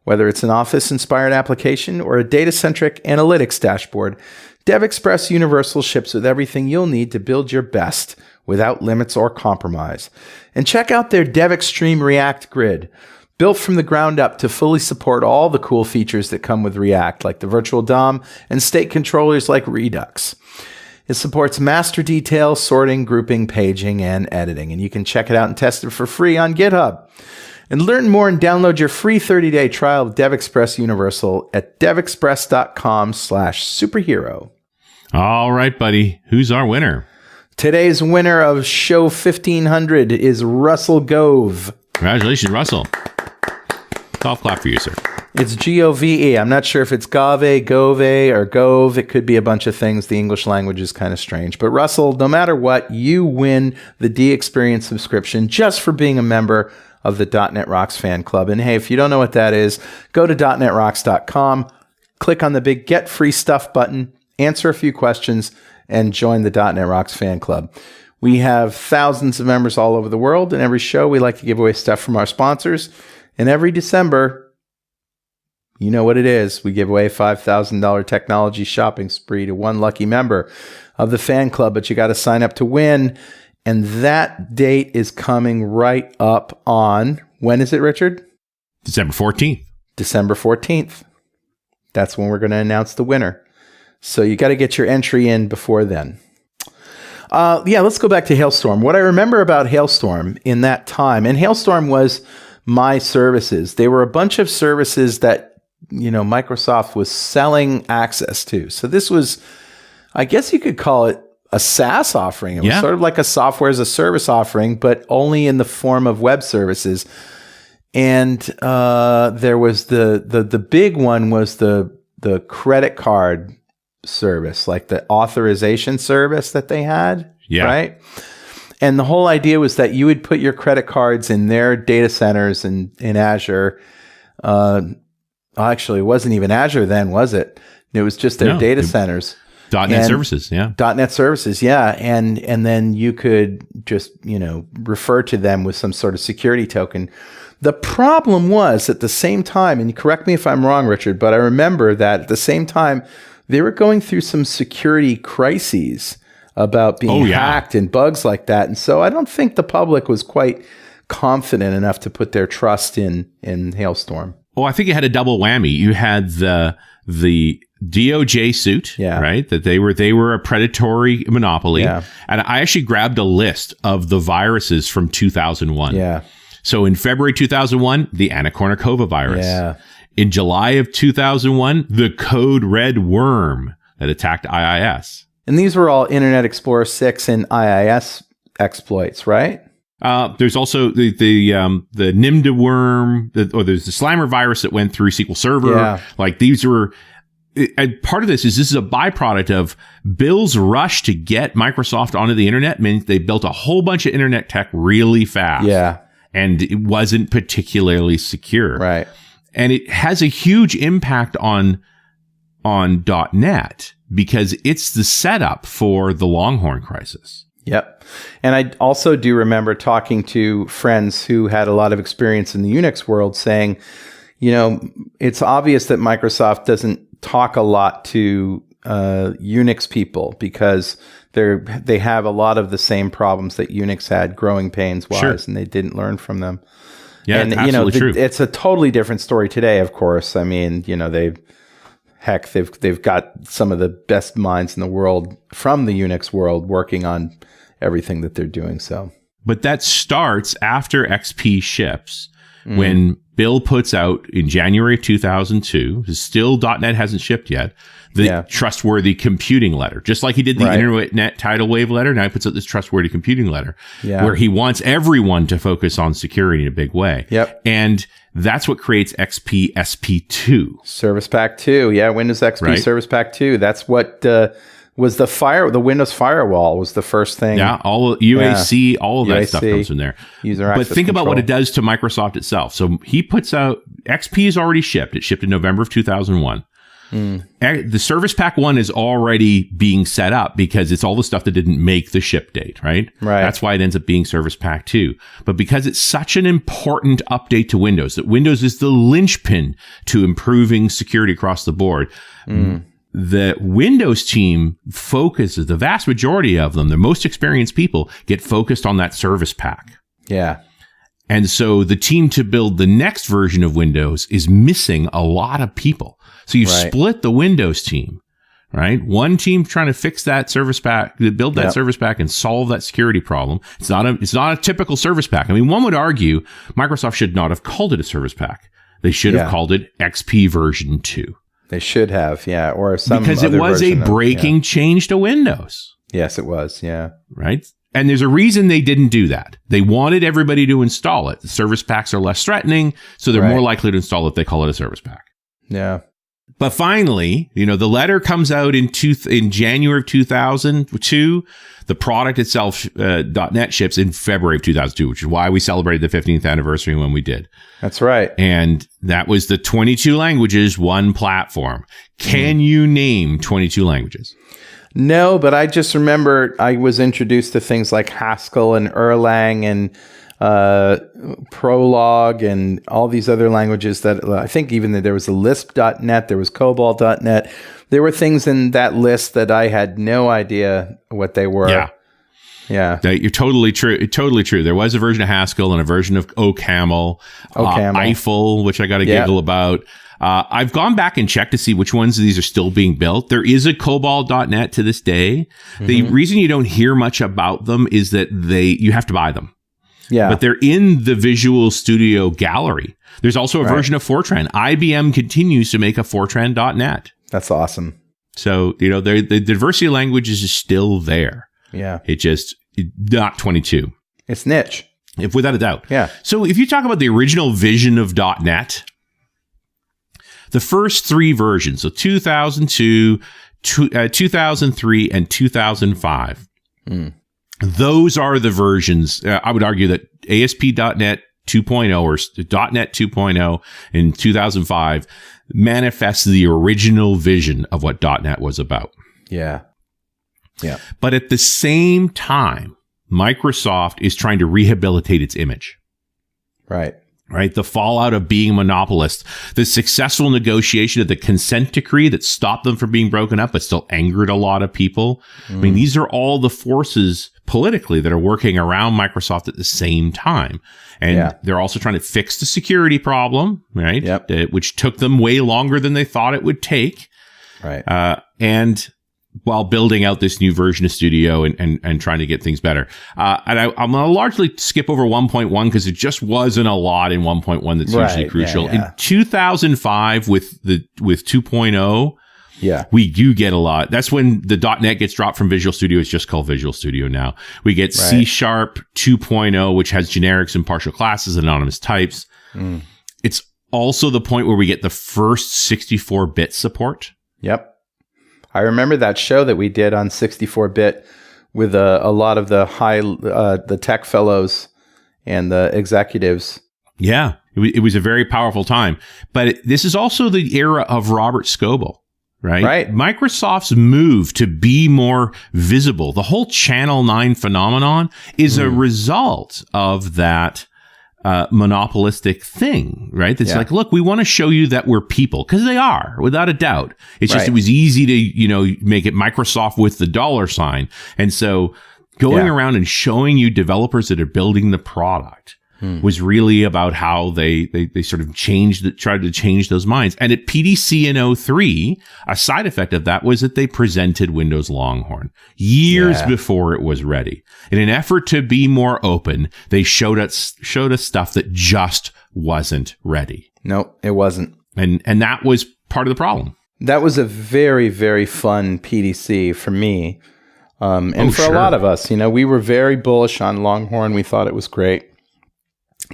Whether it's an Office-inspired application or a data-centric analytics dashboard, DevExpress Universal ships with everything you'll need to build your best without limits or compromise. And check out their DevExtreme React Grid, built from the ground up to fully support all the cool features that come with React, like the virtual DOM and state controllers like Redux. It supports master detail, sorting, grouping, paging, and editing. And you can check it out and test it for free on GitHub. And learn more and download your free 30-day trial of DevExpress Universal at devexpress.com/superhero. All right, buddy. Who's our winner? Today's winner of show 1500 is Russell Gove. Congratulations, Russell. Golf clap for you, sir. It's G-O-V-E. I'm not sure if it's Gave, or Gove. It could be a bunch of things. The English language is kind of strange. But Russell, no matter what, you win the D-Experience subscription just for being a member of the .NET Rocks fan club. And hey, if you don't know what that is, go to .NETRocks.com, click on the big Get Free Stuff button, answer a few questions, and join the .NET Rocks fan club. We have thousands of members all over the world, and every show we like to give away stuff from our sponsors. And every December, you know what it is. We give away a $5,000 technology shopping spree to one lucky member of the fan club, but you got to sign up to win. And that date is coming right up on, when is it, Richard? December 14th. December 14th. That's when we're going to announce the winner. So you got to get your entry in before then. Let's go back to Hailstorm. What I remember about Hailstorm in that time, and Hailstorm was my services. They were a bunch of services that, Microsoft was selling access to. So this was, I guess you could call it a SaaS offering. It was sort of like a software as a service offering, but only in the form of web services. And there was the big one was the credit card service, like the authorization service that they had, right? And the whole idea was that you would put your credit cards in their data centers in Azure. Actually, it wasn't even Azure then, was it? It was just their data centers. .NET Services, .NET Services, And then you could just, refer to them with some sort of security token. The problem was at the same time, and correct me if I'm wrong, Richard, but I remember that at the same time, they were going through some security crises about being hacked and bugs like that. And so I don't think the public was quite confident enough to put their trust in Hailstorm. Well, I think you had a double whammy. You had the DOJ suit, right? That they were a predatory monopoly. Yeah. And I actually grabbed a list of the viruses from 2001. Yeah. So in February 2001, the Anna Kournikova virus. Yeah. In July of 2001, the Code Red worm that attacked IIS. And these were all Internet Explorer 6 and IIS exploits, right? There's also the Nimda worm, or there's the Slammer virus that went through SQL Server. Yeah. Like these were, and part of this is a byproduct of Bill's rush to get Microsoft onto the internet. Means they built a whole bunch of internet tech really fast. Yeah. And it wasn't particularly secure. Right. And it has a huge impact on .NET because it's the setup for the Longhorn crisis. Yep. And I also do remember talking to friends who had a lot of experience in the Unix world saying, it's obvious that Microsoft doesn't talk a lot to Unix people because they have a lot of the same problems that Unix had growing pains wise, and they didn't learn from them. Yeah, and absolutely true. It's a totally different story today, of course. I mean, they've got some of the best minds in the world from the Unix world working on everything that they're doing. So, but that starts after XP ships when Bill puts out in January 2002. Still, .NET hasn't shipped yet. The trustworthy computing letter, just like he did the Internet tidal wave letter. Now he puts out this trustworthy computing letter where he wants everyone to focus on security in a big way. Yep. And that's what creates XP SP2. Service Pack 2. Yeah. Windows XP Service Pack 2. That's what was the Windows firewall was the first thing. Yeah, all UAC, all of that stuff comes from there. User but access think about control. what it does to Microsoft itself. So he puts out, XP is already shipped. It shipped in November of 2001. The Service Pack 1 is already being set up because it's all the stuff that didn't make the ship date, right? Right. That's why it ends up being Service Pack 2. But because it's such an important update to Windows, that Windows is the linchpin to improving security across the board, the Windows team focuses, the vast majority of them, the most experienced people, get focused on that Service Pack. Yeah. And so the team to build the next version of Windows is missing a lot of people. So you split the Windows team, right? One team trying to fix that Service Pack, build that Service Pack and solve that security problem. It's not a typical Service Pack. I mean, one would argue Microsoft should not have called it a Service Pack. They should have called it XP version 2. They should have, yeah, or some because it was a breaking change to Windows. Yes, it was, yeah. Right? And there's a reason they didn't do that. They wanted everybody to install it. The Service Packs are less threatening, so they're more likely to install it if they call it a Service Pack. Yeah. But finally, the letter comes out in January of 2002. The product itself, .NET, ships in February of 2002, which is why we celebrated the 15th anniversary when we did. That's right. And that was the 22 languages, one platform. Can you name 22 languages? No, but I just remember I was introduced to things like Haskell and Erlang and Prolog and all these other languages that I think even that there was a Lisp.NET, there was COBOL.NET. There were things in that list that I had no idea what they were. Yeah. You're totally true. Totally true. There was a version of Haskell and a version of OCaml. Eiffel, which I got a giggle about. I've gone back and checked to see which ones of these are still being built. There is a COBOL.NET to this day. The reason you don't hear much about them is that you have to buy them. Yeah. But they're in the Visual Studio gallery. There's also a version of Fortran. IBM continues to make a Fortran.NET. That's awesome. So, the diversity of languages is still there. Yeah. Not 22. It's niche. Without a doubt. Yeah. So if you talk about the original vision of .NET, the first three versions, so 2002, 2003, and 2005, those are the versions. I would argue that ASP.NET 2.0 or .NET 2.0 in 2005 manifests the original vision of what .NET was about. Yeah. Yeah. But at the same time, Microsoft is trying to rehabilitate its image. Right. The fallout of being a monopolist, the successful negotiation of the consent decree that stopped them from being broken up, but still angered a lot of people. I mean, these are all the forces politically that are working around Microsoft at the same time. And they're also trying to fix the security problem, right? Yep. Which took them way longer than they thought it would take. Right. And while building out this new version of Studio and trying to get things better. And I'm going to largely skip over 1.1 because there just wasn't a lot in 1.1 that's hugely crucial. In 2005 with 2.0, we do get a lot. That's when the .NET gets dropped from Visual Studio. It's just called Visual Studio now. We get C# 2.0, which has generics and partial classes, anonymous types. It's also the point where we get the first 64-bit support. Yep. I remember that show that we did on 64-bit with a lot of the the tech fellows and the executives. Yeah, it was a very powerful time. But this is also the era of Robert Scoble, right? Right. Microsoft's move to be more visible, the whole Channel 9 phenomenon is a result of that monopolistic thing, right? It's like, look, we want to show you that we're people, because they are, without a doubt. It's just, it was easy to, make it Microsoft with the $sign. And so going around and showing you developers that are building the product was really about how they sort of tried to change those minds. And at PDC in 03, a side effect of that was that they presented Windows Longhorn years before it was ready. In an effort to be more open, they showed us stuff that just wasn't ready. No, it wasn't. And that was part of the problem. That was a very, very fun PDC for me. And for a lot of us, we were very bullish on Longhorn. We thought it was great.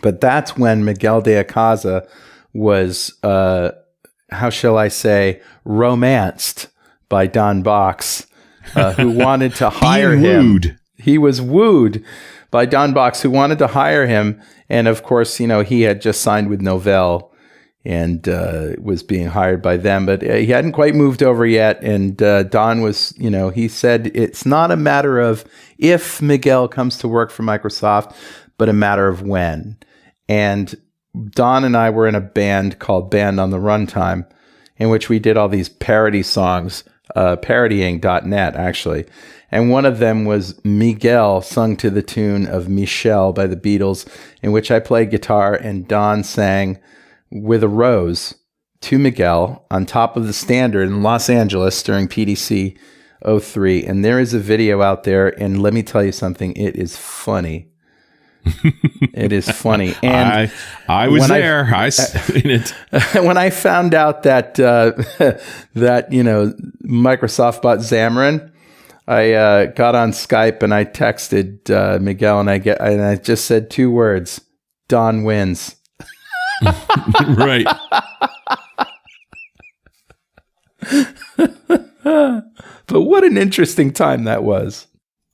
But that's when Miguel de Icaza was, how shall I say, romanced by Don Box who wanted to hire Being him. wooed. He was wooed by Don Box, who wanted to hire him. And of course, he had just signed with Novell and was being hired by them, but he hadn't quite moved over yet. And Don was, he said, it's not a matter of if Miguel comes to work for Microsoft, but a matter of when. And Don and I were in a band called Band on the Runtime, in which we did all these parody songs, parodying .NET, actually. And one of them was Miguel, sung to the tune of Michelle by the Beatles, in which I played guitar and Don sang With a Rose to Miguel on top of the Standard in Los Angeles during PDC 03. And there is a video out there, and let me tell you something, it is funny. It is funny. And I was there. I seen it. When I found out that that Microsoft bought Xamarin, I got on Skype and I texted Miguel and I just said 2 words: Don wins. Right. But what an interesting time that was.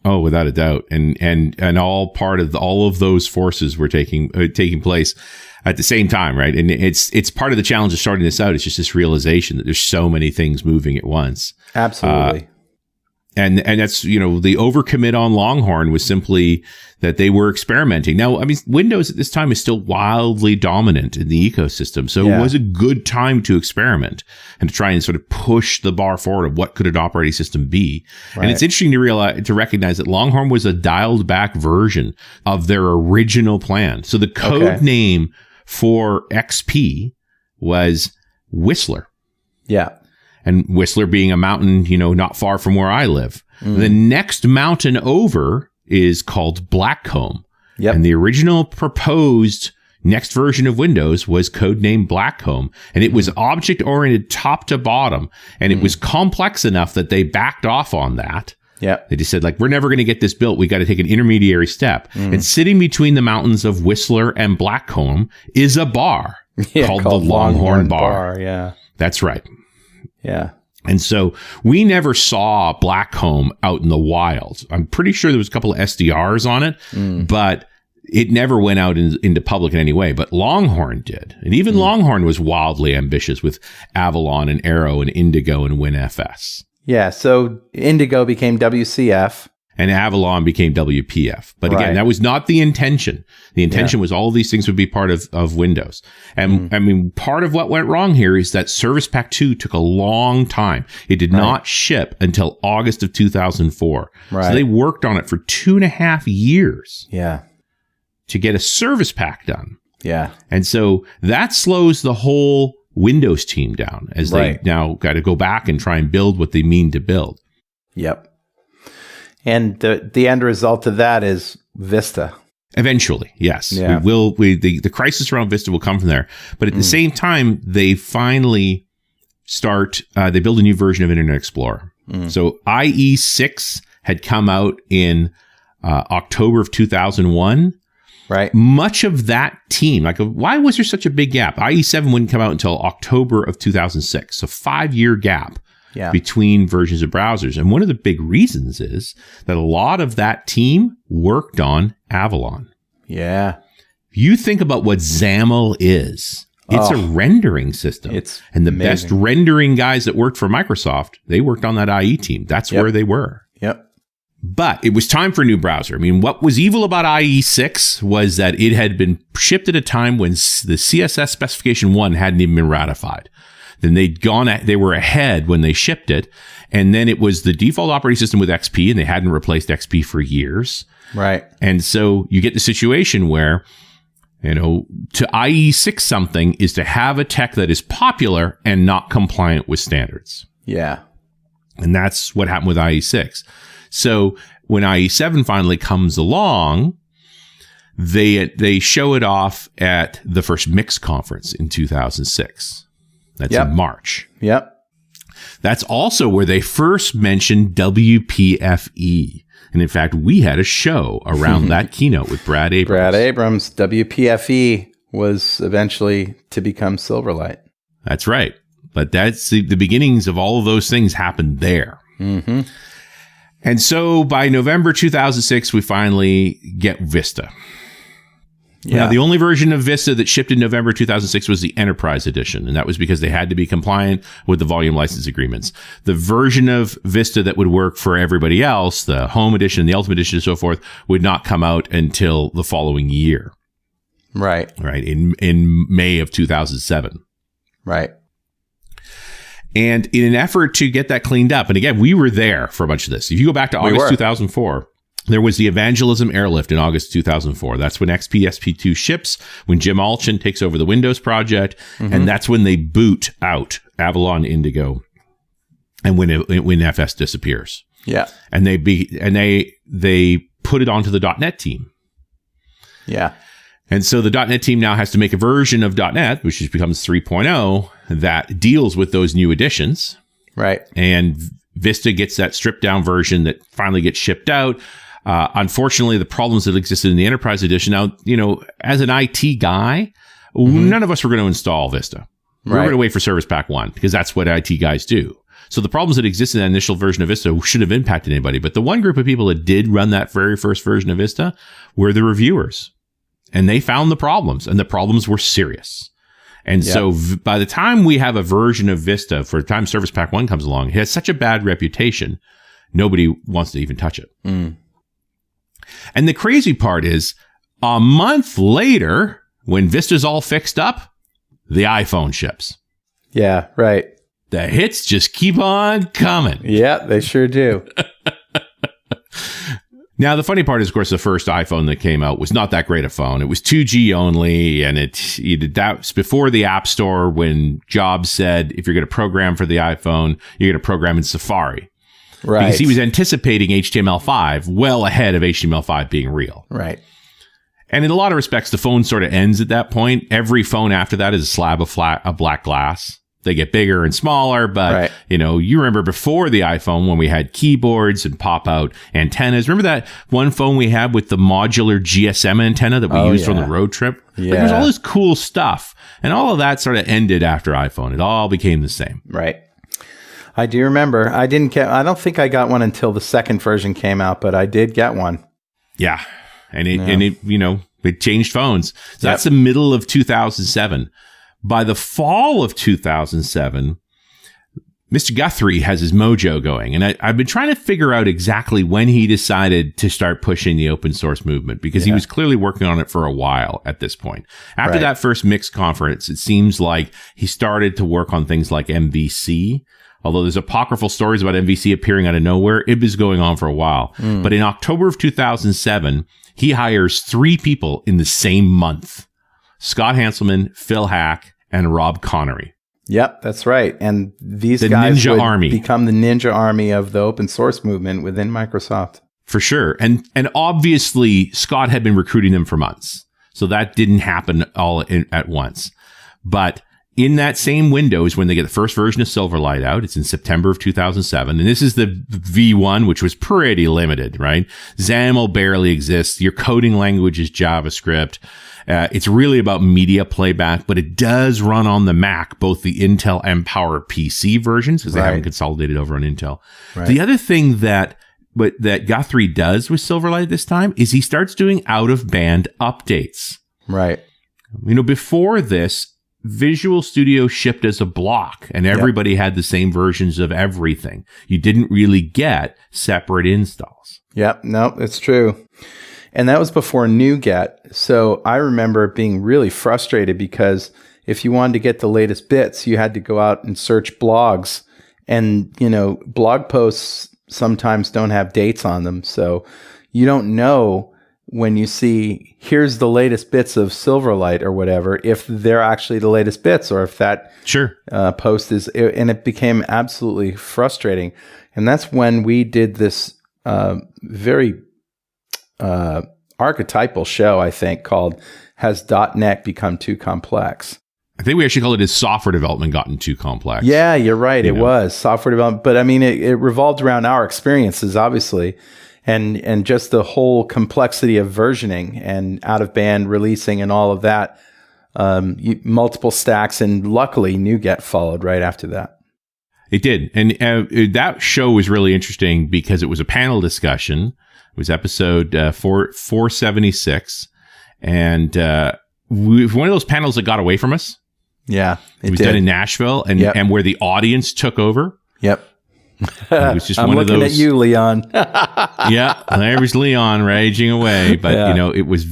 Oh, without a doubt, and all part of all of those forces were taking place at the same time, right? And it's part of the challenge of starting this out. It's just this realization that there's so many things moving at once. Absolutely. And that's, the overcommit on Longhorn was simply that they were experimenting. Now, I mean, Windows at this time is still wildly dominant in the ecosystem. So It was a good time to experiment and to try and sort of push the bar forward of what could an operating system be. Right. And it's interesting to recognize that Longhorn was a dialed back version of their original plan. So the code name for XP was Whistler. Yeah. And Whistler being a mountain, not far from where I live. The next mountain over is called Blackcomb. Yep. And the original proposed next version of Windows was codenamed Blackcomb. And it was object-oriented top to bottom. And it was complex enough that they backed off on that. Yeah. They just said, we're never going to get this built. We got to take an intermediary step. And sitting between the mountains of Whistler and Blackcomb is a bar called the Longhorn Bar. Yeah. That's right. Yeah. And so we never saw Blackcomb out in the wild. I'm pretty sure there was a couple of SDRs on it, but it never went out into public in any way. But Longhorn did. And even Longhorn was wildly ambitious with Avalon and Arrow and Indigo and WinFS. Yeah. So Indigo became WCF. And Avalon became WPF. But again, that was not the intention. The intention was all of these things would be part of Windows. And I mean, part of what went wrong here is that Service Pack 2 took a long time. It did not ship until August of 2004. Right. So they worked on it for 2.5 years. Yeah. To get a Service Pack done. Yeah. And so that slows the whole Windows team down as they now got to go back and try and build what they mean to build. Yep. And the end result of that is Vista. Eventually, yes. Yeah. The crisis around Vista will come from there. But at the same time, they finally they build a new version of Internet Explorer. So IE6 had come out in October of 2001. Right. Much of that team, why was there such a big gap? IE7 wouldn't come out until October of 2006. So 5-year gap. Between versions of browsers. And one of the big reasons is that a lot of that team worked on Avalon. Yeah. You think about what XAML is. It's a rendering system. It's and the amazing. best rendering guys that worked for Microsoft, they worked on that IE team. That's where they were. Yep. But it was time for a new browser. I mean, what was evil about IE6 was that it had been shipped at a time when the CSS specification 1 hadn't even been ratified. Then they were ahead when they shipped it. And then it was the default operating system with XP, and they hadn't replaced XP for years. Right. And so you get the situation where, to IE6 something is to have a tech that is popular and not compliant with standards. Yeah. And that's what happened with IE6. So when IE7 finally comes along, they show it off at the first Mix conference in 2006. That's in March. Yep. That's also where they first mentioned WPFE. And in fact, we had a show around that keynote with Brad Abrams. WPFE was eventually to become Silverlight. That's right. But that's the beginnings of all of those things happened there. And so by November 2006, we finally get Vista. Yeah. Now, the only version of Vista that shipped in November 2006 was the Enterprise Edition, and that was because they had to be compliant with the volume license agreements. The version of Vista that would work for everybody else, the Home Edition, the Ultimate Edition, and so forth, would not come out until the following year. Right. Right, in May of 2007. Right. And in an effort to get that cleaned up, and again, we were there for a bunch of this. If you go back to August 2004, there was the Evangelism Airlift in August 2004. That's when XP-SP2 ships, when Jim Alchin takes over the Windows project, and that's when they boot out Avalon Indigo, and when FS disappears. Yeah. And they put it onto the .NET team. Yeah. And so the .NET team now has to make a version of .NET, which becomes 3.0, that deals with those new additions. Right. And Vista gets that stripped down version that finally gets shipped out. Unfortunately, the problems that existed in the Enterprise Edition. Now, as an IT guy, none of us were going to install Vista. We were going to wait for Service Pack 1 because that's what IT guys do. So the problems that existed in that initial version of Vista should have impacted anybody. But the one group of people that did run that very first version of Vista were the reviewers. And they found the problems, and the problems were serious. And so by the time we have a version of Vista, for the time Service Pack 1 comes along, it has such a bad reputation, nobody wants to even touch it. And the crazy part is, a month later, when Vista's all fixed up, the iPhone ships. Yeah, right. The hits just keep on coming. Yeah, they sure do. Now, the funny part is, of course, the first iPhone that came out was not that great a phone. It was 2G only, and that was before the App Store, when Jobs said, if you're going to program for the iPhone, you're going to program in Safari. Right. Because he was anticipating HTML5 well ahead of HTML5 being real. Right. And in a lot of respects, the phone sort of ends at that point. Every phone after that is a slab of black glass. They get bigger and smaller, but, you remember before the iPhone when we had keyboards and pop-out antennas. Remember that one phone we had with the modular GSM antenna that we used on the road trip? Yeah. There was all this cool stuff. And all of that sort of ended after iPhone. It all became the same. Right. I do remember. I don't think I got one until the second version came out, but I did get one. Yeah. And it changed phones. So that's the middle of 2007. By the fall of 2007, Mr. Guthrie has his mojo going. And I've been trying to figure out exactly when he decided to start pushing the open source movement, because he was clearly working on it for a while at this point. After that first Mix conference, it seems like he started to work on things like MVC. Although there's apocryphal stories about MVC appearing out of nowhere, it was going on for a while. But in October of 2007, he hires 3 people in the same month: Scott Hanselman, Phil Hack, and Rob Connery. Yep, that's right. And these guys Ninja would Army. become the ninja army of the open source movement within Microsoft. For sure. And obviously, Scott had been recruiting them for months. So that didn't happen all at once. But in that same window is when they get the first version of Silverlight out. It's in September of 2007. And this is the V1, which was pretty limited, right? XAML barely exists. Your coding language is JavaScript. It's really about media playback, but it does run on the Mac, both the Intel and PowerPC versions, because they haven't consolidated over on Intel. Right. The other thing that Guthrie does with Silverlight this time is he starts doing out-of-band updates. Right. Before this, Visual Studio shipped as a block, and everybody had the same versions of everything. You didn't really get separate installs. Yep. No, it's true. And that was before NuGet. So I remember being really frustrated because if you wanted to get the latest bits, you had to go out and search blogs. And, blog posts sometimes don't have dates on them. So you don't know when you see, here's the latest bits of Silverlight or whatever, if they're actually the latest bits or if that post is. And it became absolutely frustrating. And that's when we did this very archetypal show, I think, called Has .NET Become Too Complex? I think we actually called it Has Software Development Gotten Too Complex? Yeah, you're right. It was software development. But I mean, it revolved around our experiences, obviously, and just the whole complexity of versioning and out-of-band releasing and all of that, multiple stacks. And luckily, NuGet followed right after that. It did. And that show was really interesting because it was a panel discussion. It was episode 476. And one of those panels that got away from us. Yeah, it was done in Nashville and where the audience took over. Yep. It was just I'm one of those. looking at you, Leon. Yeah, there was Leon raging away. But, it was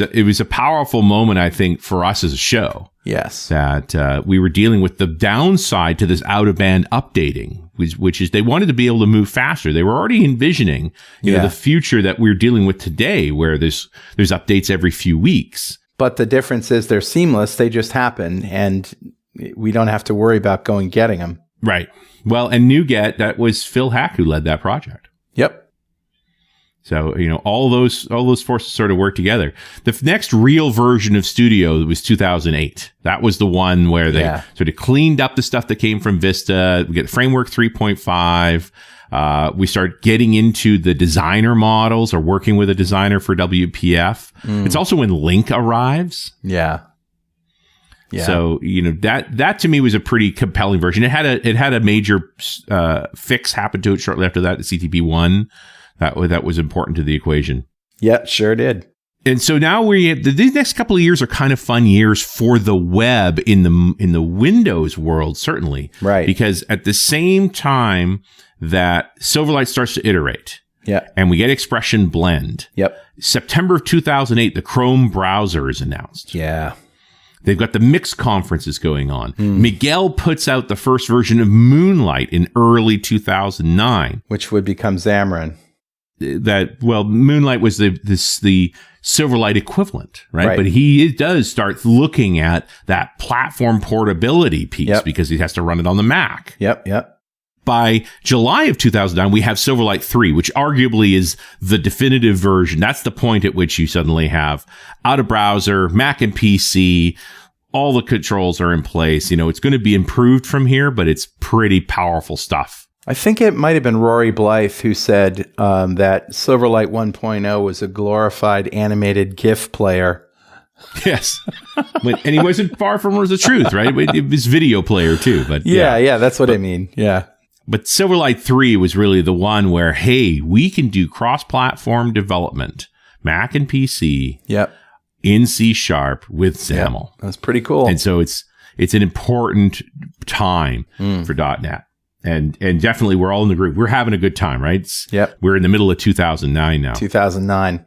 it was a powerful moment, I think, for us as a show. Yes. That we were dealing with the downside to this out-of-band updating, which is they wanted to be able to move faster. They were already envisioning the future that we're dealing with today, where there's updates every few weeks. But the difference is they're seamless. They just happen, and we don't have to worry about going getting them. Right. Well, and NuGet, that was Phil Hack who led that project. Yep. So, all those forces sort of work together. The next real version of Studio was 2008. That was the one where they sort of cleaned up the stuff that came from Vista. We get Framework 3.5. We start getting into the designer models or working with a designer for WPF. It's also when Link arrives. Yeah. Yeah. So, that to me was a pretty compelling version. It had a major fix happen to it shortly after that, the CTP1. That was important to the equation. Yeah, sure did. And so now these next couple of years are kind of fun years for the web in the Windows world, certainly. Right. Because at the same time that Silverlight starts to iterate. Yeah. And we get Expression Blend. Yep. September of 2008, the Chrome browser is announced. Yeah. They've got the Mix conferences going on. Miguel puts out the first version of Moonlight in early 2009. Which would become Xamarin. Moonlight was the Silverlight equivalent, right? But he does start looking at that platform portability piece because he has to run it on the Mac. Yep. By July of 2009, we have Silverlight 3, which arguably is the definitive version. That's the point at which you suddenly have out of browser, Mac and PC, all the controls are in place. It's going to be improved from here, but it's pretty powerful stuff. I think it might have been Rory Blythe who said that Silverlight 1.0 was a glorified animated GIF player. Yes. And he wasn't far from the truth, right? It was video player too. But yeah, that's what I mean. Yeah. But Silverlight 3 was really the one where, hey, we can do cross-platform development, Mac and PC, in C# with XAML. That's pretty cool. And so it's an important time for .NET. And definitely we're all in the group. We're having a good time, right? We're in the middle of 2009 now. 2009.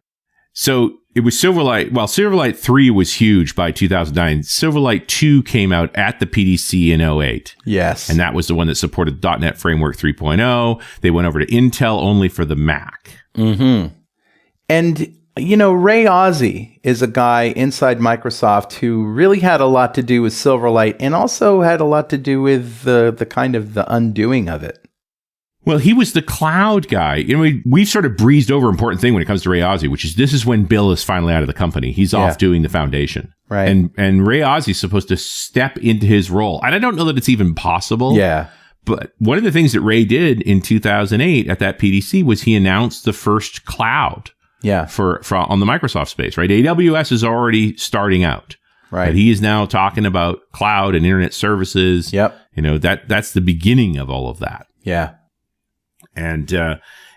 So it was Silverlight. Well, Silverlight 3 was huge by 2009. Silverlight 2 came out at the PDC in 2008. Yes. And that was the one that supported .NET Framework 3.0. They went over to Intel only for the Mac. Mm-hmm. And, Ray Ozzie is a guy inside Microsoft who really had a lot to do with Silverlight and also had a lot to do with the kind of the undoing of it. Well, he was the cloud guy. We've sort of breezed over an important thing when it comes to Ray Ozzie, which is this is when Bill is finally out of the company. He's off doing the foundation. Right. And Ray Ozzie is supposed to step into his role. And I don't know that it's even possible. Yeah. But one of the things that Ray did in 2008 at that PDC was he announced the first cloud. Yeah. For on the Microsoft space, right? AWS is already starting out. Right. But he is now talking about cloud and internet services. Yep. That's the beginning of all of that. Yeah. And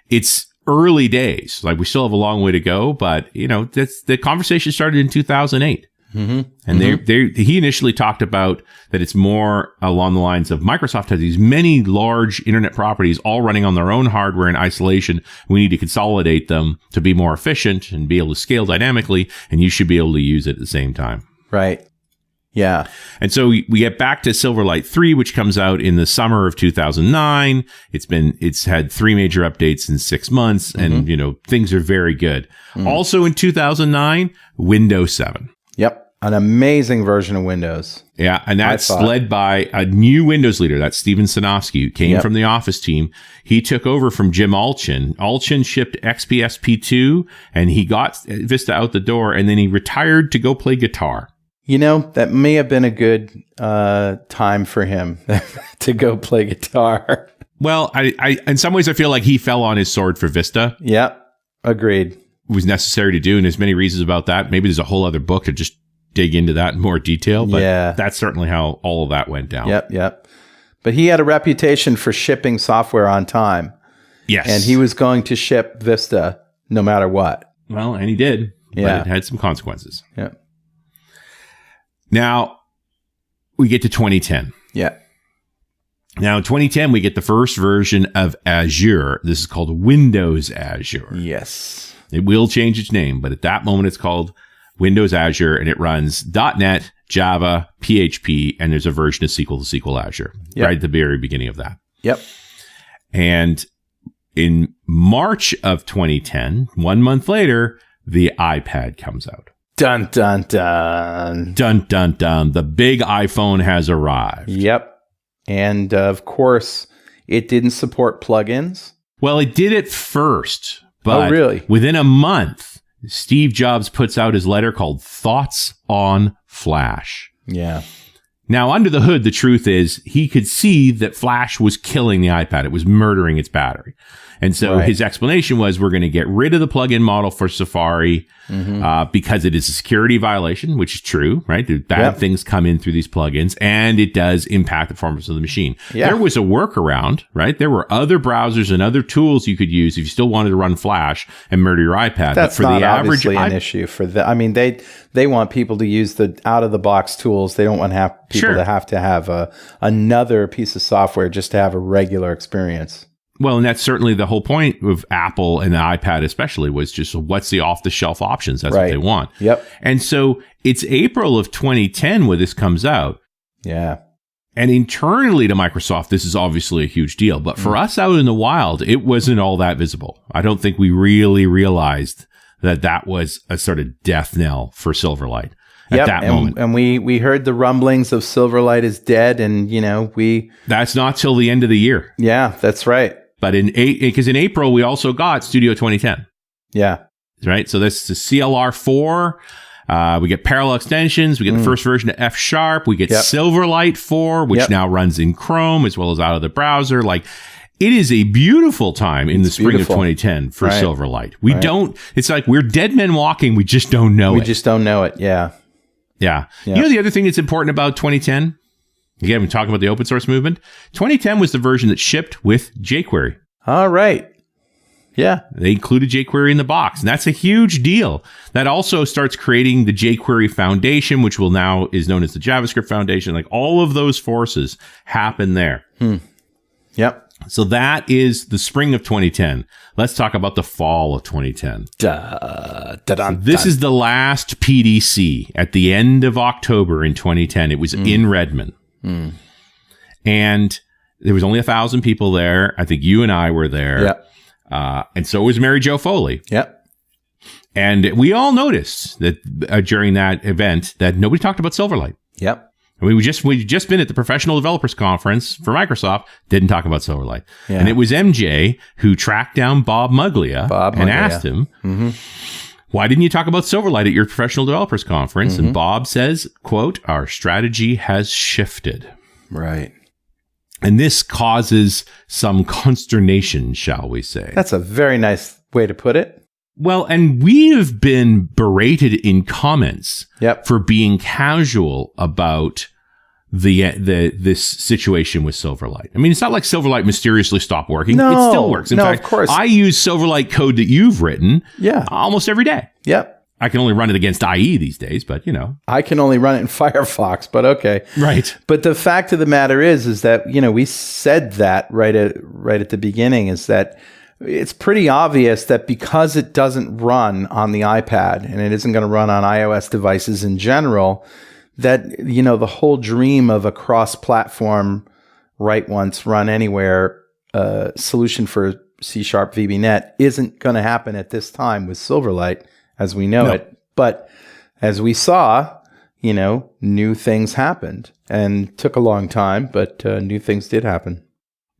it's early days. Like we still have a long way to go, but that's the conversation started in 2008. Mm-hmm. And he initially talked about that it's more along the lines of Microsoft has these many large internet properties all running on their own hardware in isolation. We need to consolidate them to be more efficient and be able to scale dynamically. And you should be able to use it at the same time. Right. Yeah. And so we get back to Silverlight 3, which comes out in the summer of 2009. It's had 3 major updates in 6 months and, things are very good. Also in 2009, Windows 7. Yep. An amazing version of Windows. Yeah. And that's led by a new Windows leader. That's Steven Sinofsky, who came from the Office team. He took over from Jim Allchin. Allchin shipped XPSP2 and he got Vista out the door and then he retired to go play guitar. That may have been a good time for him to go play guitar. Well, I in some ways, I feel like he fell on his sword for Vista. Yeah. Agreed. It was necessary to do. And there's many reasons about that. Maybe there's a whole other book to just dig into that in more detail, but that's certainly how all of that went down. Yep. But he had a reputation for shipping software on time. Yes. And he was going to ship Vista no matter what. Well, and he did. Yeah. But it had some consequences. Yeah. Now, we get to 2010. Yeah. Now, in 2010, we get the first version of Azure. This is called Windows Azure. Yes. It will change its name, but at that moment, it's called Windows Azure, and it runs .NET, Java, PHP, and there's a version of SQL to SQL Azure right at the very beginning of that. Yep. And in March of 2010, 1 month later, the iPad comes out. Dun, dun, dun. Dun, dun, dun. The big iPhone has arrived. Yep. And of course, it didn't support plugins. Well, it did at first, but really? Within a month, Steve Jobs puts out his letter called Thoughts on Flash. Yeah. Now, under the hood, the truth is he could see that Flash was killing the iPad. It was murdering its battery. And so his explanation was, we're going to get rid of the plug-in model for Safari because it is a security violation, which is true, right? Bad things come in through these plugins, and it does impact the performance of the machine. Yeah. There was a workaround, right? There were other browsers and other tools you could use if you still wanted to run Flash and murder your iPad. That's but for not the average obviously an issue for them. I mean, they want people to use the out-of-the-box tools. They don't want people to have another piece of software just to have a regular experience. Well, and that's certainly the whole point of Apple and the iPad especially, was just what's the off-the-shelf options. That's what they want. Yep. And so it's April of 2010 where this comes out. Yeah. And internally to Microsoft, this is obviously a huge deal. But for us out in the wild, it wasn't all that visible. I don't think we really realized that that was a sort of death knell for Silverlight at that moment. And we heard the rumblings of Silverlight is dead. And, That's not till the end of the year. Yeah, that's right. But because in April, we also got Studio 2010. Yeah. Right. So this is CLR4. We get parallel extensions. We get the first version of F#. We get Silverlight 4, which now runs in Chrome as well as out of the browser. Like, it is a beautiful time in the spring of 2010 for Silverlight. We don't, it's like we're dead men walking. We just don't know it. We just don't know it. Yeah. Yeah. You know, the other thing that's important about 2010, again, we're talking about the open source movement. 2010 was the version that shipped with jQuery. All right. Yeah. They included jQuery in the box, and that's a huge deal. That also starts creating the jQuery Foundation, which is known as the JavaScript Foundation. Like, all of those forces happen there. Yep. So that is the spring of 2010. Let's talk about the fall of 2010. This is the last PDC at the end of October in 2010. It was in Redmond. And there was only 1,000 people there. I think you and I were there. Yep. And so was Mary Jo Foley. Yep. And we all noticed that during that event that nobody talked about Silverlight. Yep. I mean, we just been at the Professional Developers Conference for Microsoft, didn't talk about Silverlight. Yeah. And it was MJ who tracked down Bob Muglia and asked him, why didn't you talk about Silverlight at your Professional Developers Conference? And Bob says, quote, our strategy has shifted. Right. And this causes some consternation, shall we say. That's a very nice way to put it. Well, and we have been berated in comments for being casual about this situation with Silverlight. I mean, it's not like Silverlight mysteriously stopped working. No, it still works. In fact, of course. I use Silverlight code that you've written almost every day. Yep. I can only run it against IE these days, but I can only run it in Firefox, but okay. Right. But the fact of the matter is that, we said that right at the beginning, is that it's pretty obvious that because it doesn't run on the iPad and it isn't going to run on iOS devices in general, that, the whole dream of a cross-platform write once, run anywhere solution for C# VBNet isn't going to happen at this time with Silverlight as we know it. But as we saw, new things happened, and took a long time, but new things did happen.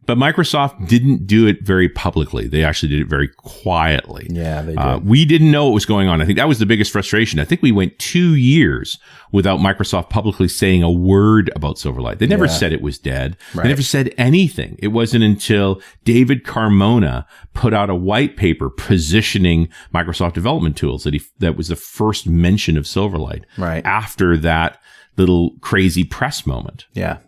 But Microsoft didn't do it very publicly. They actually did it very quietly. Yeah, they did. We didn't know what was going on. I think that was the biggest frustration. I think we went 2 years without Microsoft publicly saying a word about Silverlight. They never said it was dead. Right. They never said anything. It wasn't until David Carmona put out a white paper positioning Microsoft development tools that was the first mention of Silverlight. Right. After that little crazy press moment. Yeah.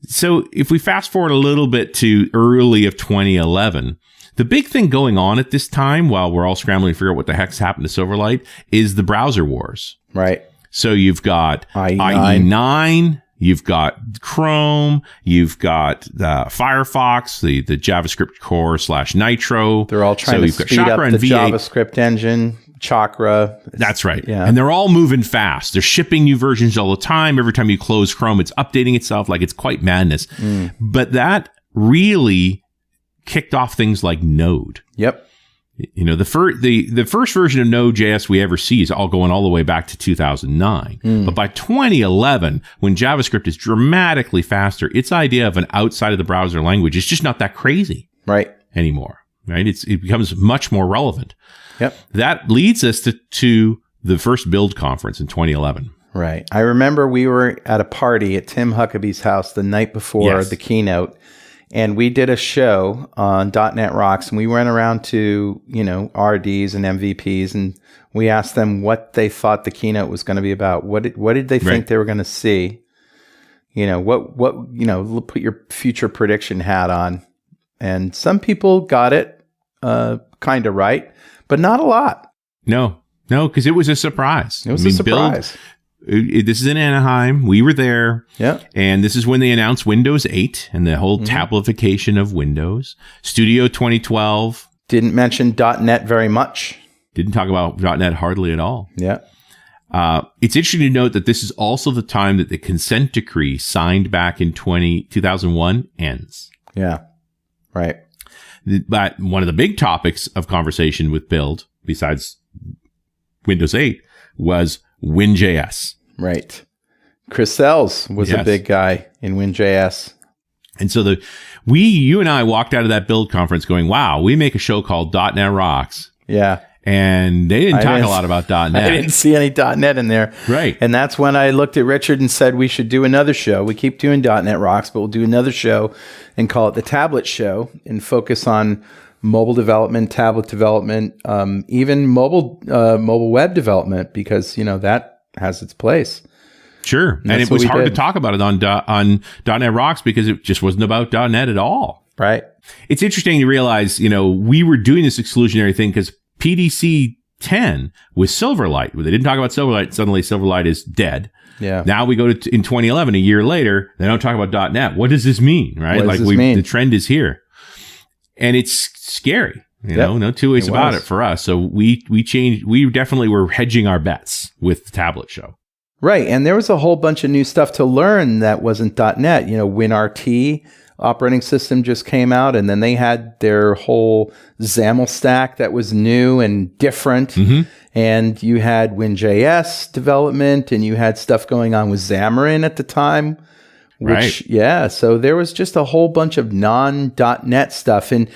So if we fast forward a little bit to early of 2011, the big thing going on at this time, while we're all scrambling to figure out what the heck's happened to Silverlight, is the browser wars. Right. So you've got IE9, you've got Chrome, you've got Firefox, the JavaScript core / Nitro. They're all trying to speed up the JavaScript engine, Chakra. That's right. Yeah. And they're all moving fast. They're shipping new versions all the time. Every time you close Chrome, it's updating itself. Like, it's quite madness. But that really kicked off things like Node. Yep. You know, the first version of Node.js we ever see is all going all the way back to 2009. But by 2011, when JavaScript is dramatically faster, its idea of an outside of the browser language is just not that crazy anymore. Right? It becomes much more relevant. Yep. That leads us to the first Build conference in 2011. Right. I remember we were at a party at Tim Huckabee's house the night before the keynote. And we did a show on .NET Rocks, and we went around to, RDs and MVPs, and we asked them what they thought the keynote was going to be about. What did they think they were going to see? Put your future prediction hat on. And some people got it kind of right, but not a lot. No, because it was a surprise. It was a surprise. This is in Anaheim. We were there. Yeah. And this is when they announced Windows 8 and the whole tablification of Windows. Studio 2012. Didn't mention .NET very much. Didn't talk about .NET hardly at all. Yeah. It's interesting to note that this is also the time that the consent decree signed back in 2001 ends. Yeah. Right. But one of the big topics of conversation with Build, besides Windows 8, was WinJS. Right. Chris Sells was a big guy in WinJS. And so you and I walked out of that Build conference going, wow, we make a show called .NET Rocks. Yeah. And they didn't talk a lot about .NET. I didn't see any .NET in there. Right. And that's when I looked at Richard and said, we should do another show. We keep doing .NET Rocks, but we'll do another show and call it the Tablet Show and focus on mobile development, tablet development, even mobile web development, because, that has its place. Sure. And it was hard to talk about it on .NET Rocks because it just wasn't about .NET at all. Right. It's interesting to realize, we were doing this exclusionary thing because PDC 10 with Silverlight. They didn't talk about Silverlight. Suddenly Silverlight is dead. Yeah. Now we go to in 2011, a year later, they don't talk about .NET. What does this mean? Right. What does this mean? The trend is here. And it's scary, no two ways about it for us. So we changed. We definitely were hedging our bets with the Tablet Show. Right. And there was a whole bunch of new stuff to learn that wasn't .NET. WinRT operating system just came out, and then they had their whole XAML stack that was new and different. And you had WinJS development, and you had stuff going on with Xamarin at the time. So there was just a whole bunch of non.NET stuff. And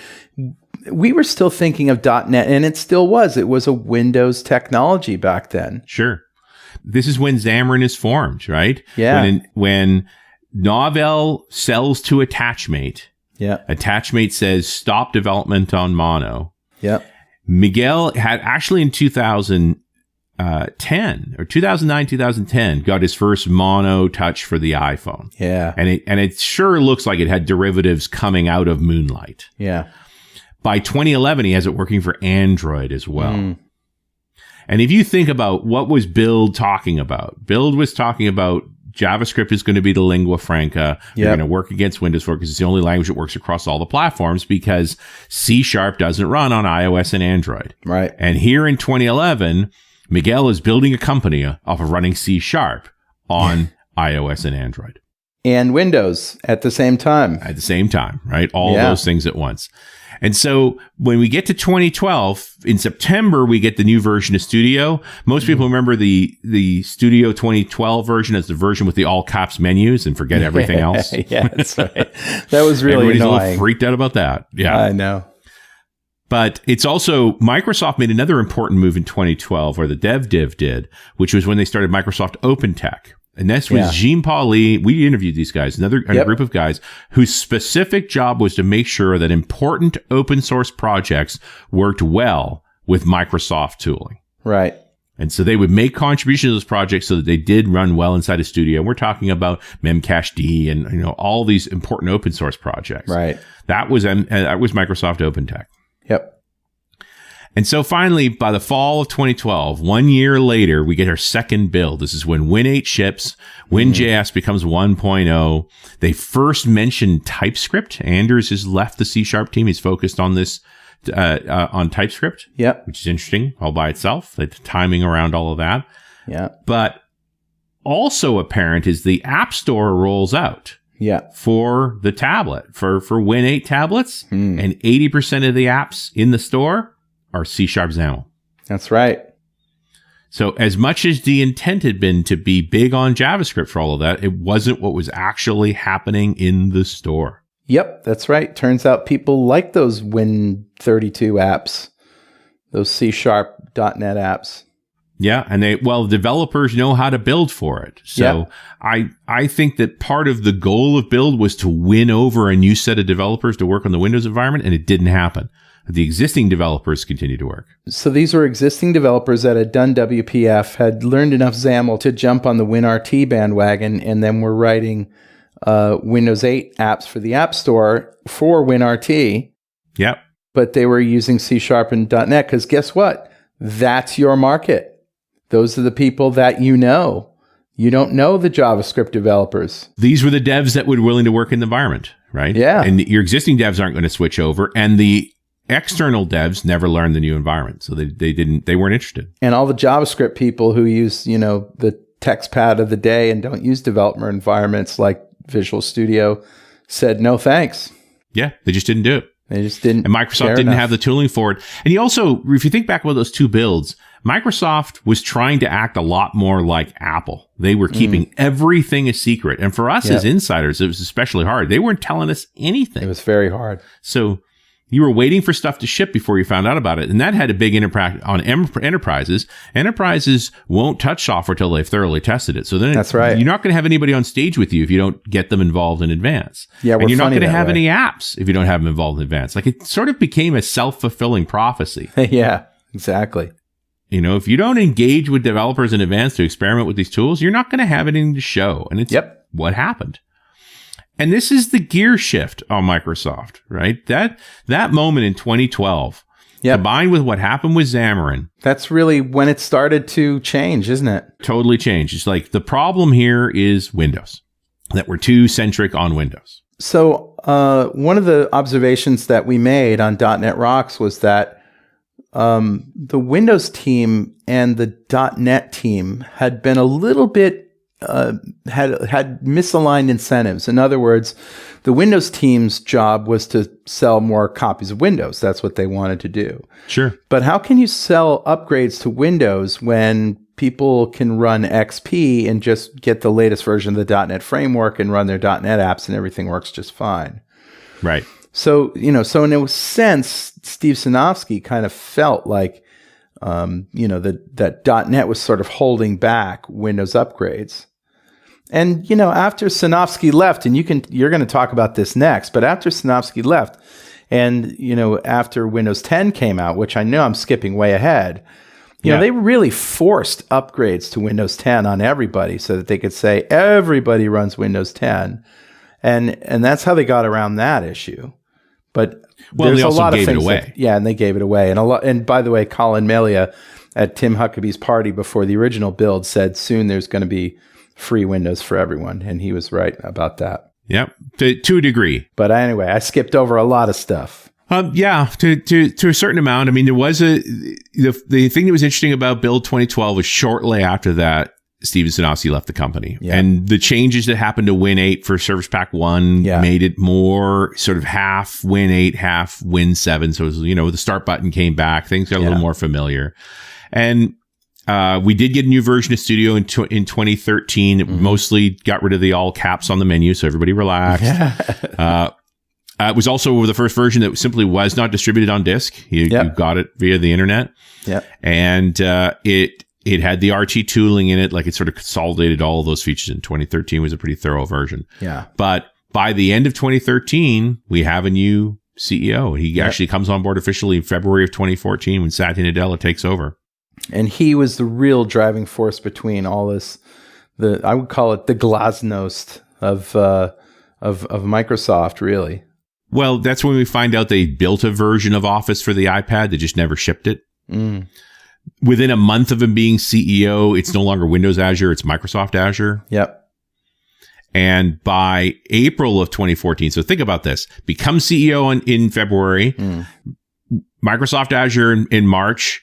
we were still thinking of .NET, and it still was. It was a Windows technology back then. Sure. This is when Xamarin is formed, right? Yeah. When Novell sells to Attachmate, Attachmate says, stop development on Mono. Yeah. Miguel had actually in 2010 or 2009, 2010 got his first Mono Touch for the iPhone. Yeah. And it sure looks like it had derivatives coming out of Moonlight. Yeah. By 2011, he has it working for Android as well. And if you think about what was Build talking about, Build was talking about JavaScript is going to be the lingua franca. You're going to work against Windows 4 because it's the only language that works across all the platforms because C# doesn't run on iOS and Android. Right. And here in 2011, Miguel is building a company off of running C# on iOS and Android. And Windows at the same time. At the same time, right? All those things at once. And so when we get to 2012, in September, we get the new version of Studio. Most people remember the Studio 2012 version as the version with the all caps menus and forget everything else. Yeah, that's right. That was really Everybody's annoying. a little freaked out about that. Yeah, I know. But it's also, Microsoft made another important move in 2012, or the DevDiv did, which was when they started Microsoft OpenTech. And this was Jean-Paul Lee. We interviewed these guys, a group of guys whose specific job was to make sure that important open source projects worked well with Microsoft tooling. Right. And so they would make contributions to those projects so that they did run well inside a studio. We're talking about Memcached and all these important open source projects. Right. That was Microsoft OpenTech. Yep. And so finally, by the fall of 2012, 1 year later, we get our second build. This is when Win 8 ships. WinJS becomes 1.0. They first mentioned TypeScript. Anders has left the C# team. He's focused on this, on TypeScript. Yep. Which is interesting all by itself. The timing around all of that. Yeah. But also apparent is the App Store rolls out. Yeah. For the tablet, for Win 8 tablets. And 80% of the apps in the store are C# XAML. That's right. So as much as the intent had been to be big on JavaScript for all of that, it wasn't what was actually happening in the store. Yep, that's right. Turns out people like those Win32 apps, those C# .NET apps. Yeah, and developers know how to build for it. So I think that part of the goal of build was to win over a new set of developers to work on the Windows environment, and it didn't happen. The existing developers continue to work. So these were existing developers that had done WPF, had learned enough XAML to jump on the WinRT bandwagon, and then were writing Windows 8 apps for the App Store for WinRT. Yep. But they were using C# and .NET because guess what? That's your market. Those are the people that you know. You don't know the JavaScript developers. These were the devs that were willing to work in the environment, right? Yeah. And your existing devs aren't going to switch over, and the external devs never learned the new environment, so they weren't interested. And all the JavaScript people who use, the text pad of the day and don't use developer environments like Visual Studio said no thanks. Yeah, they just didn't do it. They just didn't. And Microsoft didn't have the tooling for it. And you also, if you think back about those two builds, Microsoft was trying to act a lot more like Apple. They were keeping everything a secret. And for us as insiders, it was especially hard. They weren't telling us anything. It was very hard. So you were waiting for stuff to ship before you found out about it. And that had a big impact on enterprises. Enterprises won't touch software till they've thoroughly tested it. So then that's right. You're not going to have anybody on stage with you if you don't get them involved in advance. Yeah, and you're not going to have any apps if you don't have them involved in advance. Like it sort of became a self-fulfilling prophecy. Yeah, exactly. If you don't engage with developers in advance to experiment with these tools, you're not going to have anything to show. And it's what happened. And this is the gear shift on Microsoft, right? That moment in 2012, combined with what happened with Xamarin. That's really when it started to change, isn't it? Totally changed. It's like the problem here is Windows, that we're too centric on Windows. So one of the observations that we made on .NET Rocks was that the Windows team and the .NET team had been a little bit had misaligned incentives. In other words, the Windows team's job was to sell more copies of Windows. That's what they wanted to do. Sure. But how can you sell upgrades to Windows when people can run XP and just get the latest version of the .NET framework and run their .NET apps and everything works just fine? Right. So, so in a sense, Steve Sinofsky kind of felt like that .NET was sort of holding back Windows upgrades. And, after Sinofsky left, and you're going to talk about this next, but after Sinofsky left and, after Windows 10 came out, which I know I'm skipping way ahead, they really forced upgrades to Windows 10 on everybody so that they could say everybody runs Windows 10. And that's how they got around that issue. But there's they also a lot gave of things it away. And they gave it away. And by the way, Colin Melia at Tim Huckabee's party before the original build said soon there's going to be free Windows for everyone. And he was right about that. Yep, to a degree. But anyway, I skipped over a lot of stuff. To a certain amount. I mean, there was the thing that was interesting about Build 2012 was shortly after that, Steven Sinofsky left the company. Yeah. And the changes that happened to Win 8 for Service Pack 1 made it more sort of half Win 8, half Win 7. So it was, the start button came back. Things got a little more familiar. And we did get a new version of Studio in 2013. It mostly got rid of the all caps on the menu, so everybody relaxed. Yeah. It was also the first version that simply was not distributed on disk. You got it via the internet. Yeah. And it had the RT tooling in it, like it sort of consolidated all of those features in 2013. Was a pretty thorough version. Yeah. But by the end of 2013, we have a new CEO. He actually comes on board officially in February of 2014 when Satya Nadella takes over. And he was the real driving force between all this. I would call it the glasnost of Microsoft, really. Well, that's when we find out they built a version of Office for the iPad. They just never shipped it. Within a month of him being CEO, it's no longer Windows Azure, it's Microsoft Azure. Yep. And by April of 2014, so think about this, become CEO in February, Microsoft Azure in March,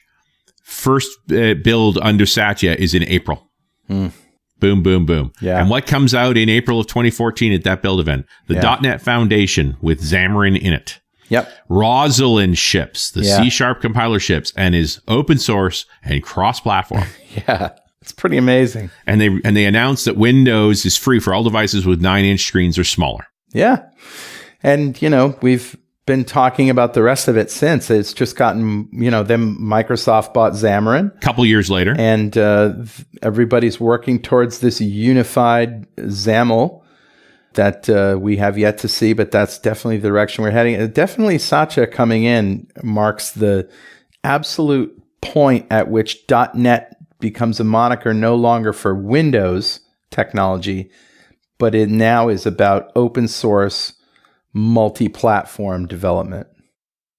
first build under Satya is in April. Boom, boom, boom. Yeah. And what comes out in April of 2014 at that build event? The .NET Foundation with Xamarin in it. Yep. Rosalyn ships, the C# compiler ships, and is open source and cross-platform. Yeah. It's pretty amazing. And they announced that Windows is free for all devices with 9-inch screens or smaller. Yeah. And, we've been talking about the rest of it since. It's just gotten, then Microsoft bought Xamarin. A couple years later. And everybody's working towards this unified XAML that we have yet to see, but that's definitely the direction we're heading. Definitely Satya coming in marks the absolute point at which .NET becomes a moniker no longer for Windows technology, but it now is about open source, multi-platform development.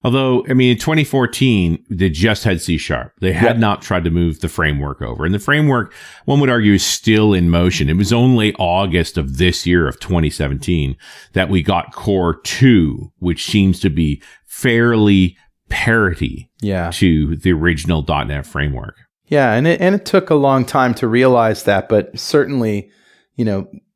Although, in 2014, they just had C#. They had not tried to move the framework over. And the framework, one would argue, is still in motion. It was only August of this year, of 2017, that we got Core 2, which seems to be fairly parity to the original .NET framework. Yeah, and it took a long time to realize that, but certainly,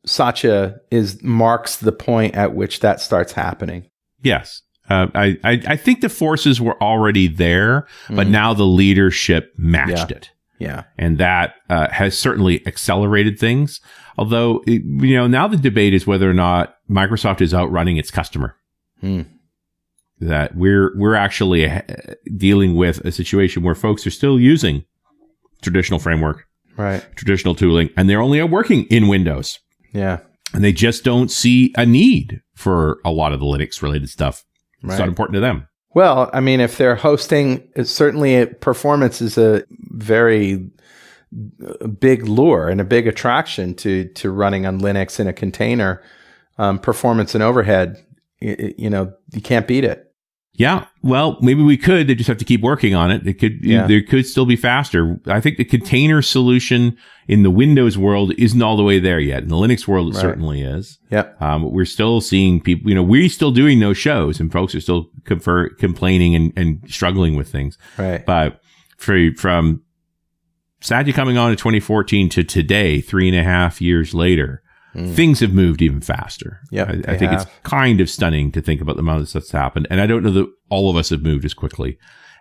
Satya marks the point at which that starts happening. Yes. I think the forces were already there, but now the leadership matched it. Yeah. And that has certainly accelerated things. Although, now the debate is whether or not Microsoft is outrunning its customer. That we're actually dealing with a situation where folks are still using traditional framework, traditional tooling, and they're only working in Windows. Yeah. And they just don't see a need for a lot of the Linux related stuff. It's not important to them. Well, if they're hosting, certainly performance is a very big lure and a big attraction to running on Linux in a container. Performance and overhead, you can't beat it. Yeah, well, maybe we could. They just have to keep working on it. There could still be faster. I think the container solution in the Windows world isn't all the way there yet. In the Linux world, it certainly is. Yeah. We're still seeing people, we're still doing those shows and folks are still complaining and struggling with things. Right. But from Satya coming on in 2014 to today, 3.5 years later, things have moved even faster. Yeah, I think it's kind of stunning to think about the amount of stuff that's happened. And I don't know that all of us have moved as quickly.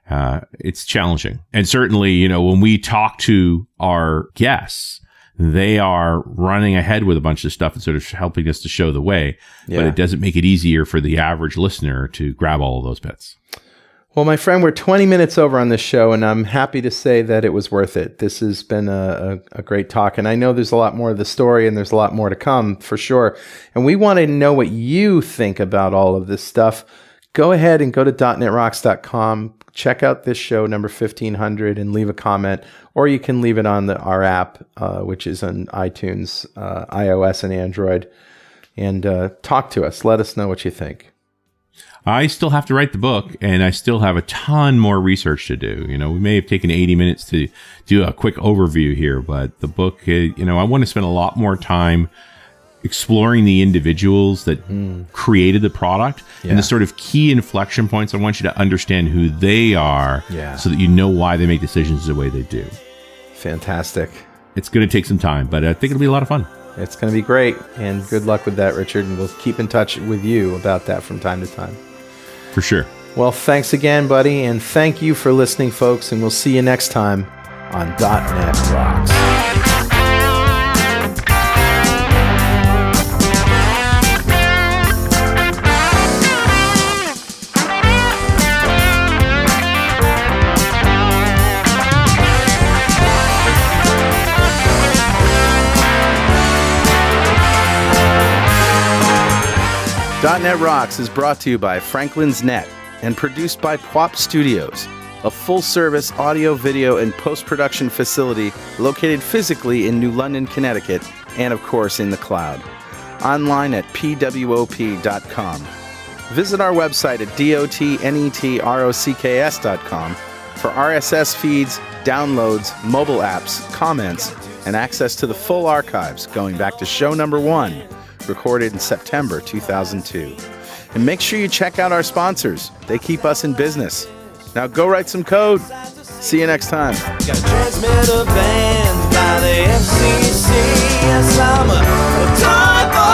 It's challenging. And certainly, when we talk to our guests, they are running ahead with a bunch of stuff and sort of helping us to show the way. Yeah. But it doesn't make it easier for the average listener to grab all of those bits. Well, my friend, we're 20 minutes over on this show, and I'm happy to say that it was worth it. This has been a great talk, and I know there's a lot more of the story, and there's a lot more to come, for sure. And we want to know what you think about all of this stuff. Go ahead and go to .NETRocks.com, check out this show, number 1500, and leave a comment, or you can leave it on our app, which is on iTunes, iOS, and Android, and talk to us. Let us know what you think. I still have to write the book, and I still have a ton more research to do. We may have taken 80 minutes to do a quick overview here, but the book, I want to spend a lot more time exploring the individuals that created the product and the sort of key inflection points. I want you to understand who they are so that you know why they make decisions the way they do. Fantastic. It's going to take some time, but I think it'll be a lot of fun. It's going to be great, and good luck with that, Richard, and we'll keep in touch with you about that from time to time. For sure. Well, thanks again, buddy, and thank you for listening, folks, and we'll see you next time on .NET Rocks. .NET Rocks is brought to you by Franklin's Net and produced by Pwop Studios. a full-service audio, video, and post-production facility located physically in New London, Connecticut, and of course in the cloud. Online at pwop.com. Visit our website at dotnetrocks.com for RSS feeds, downloads, mobile apps, comments, and access to the full archives going back to show number 1, recorded in September 2002. And make sure you check out our sponsors. They keep us in business. Now go write some code. See you next time. Got a transmitter banned by the FCC. Yes, I'm a toy boy.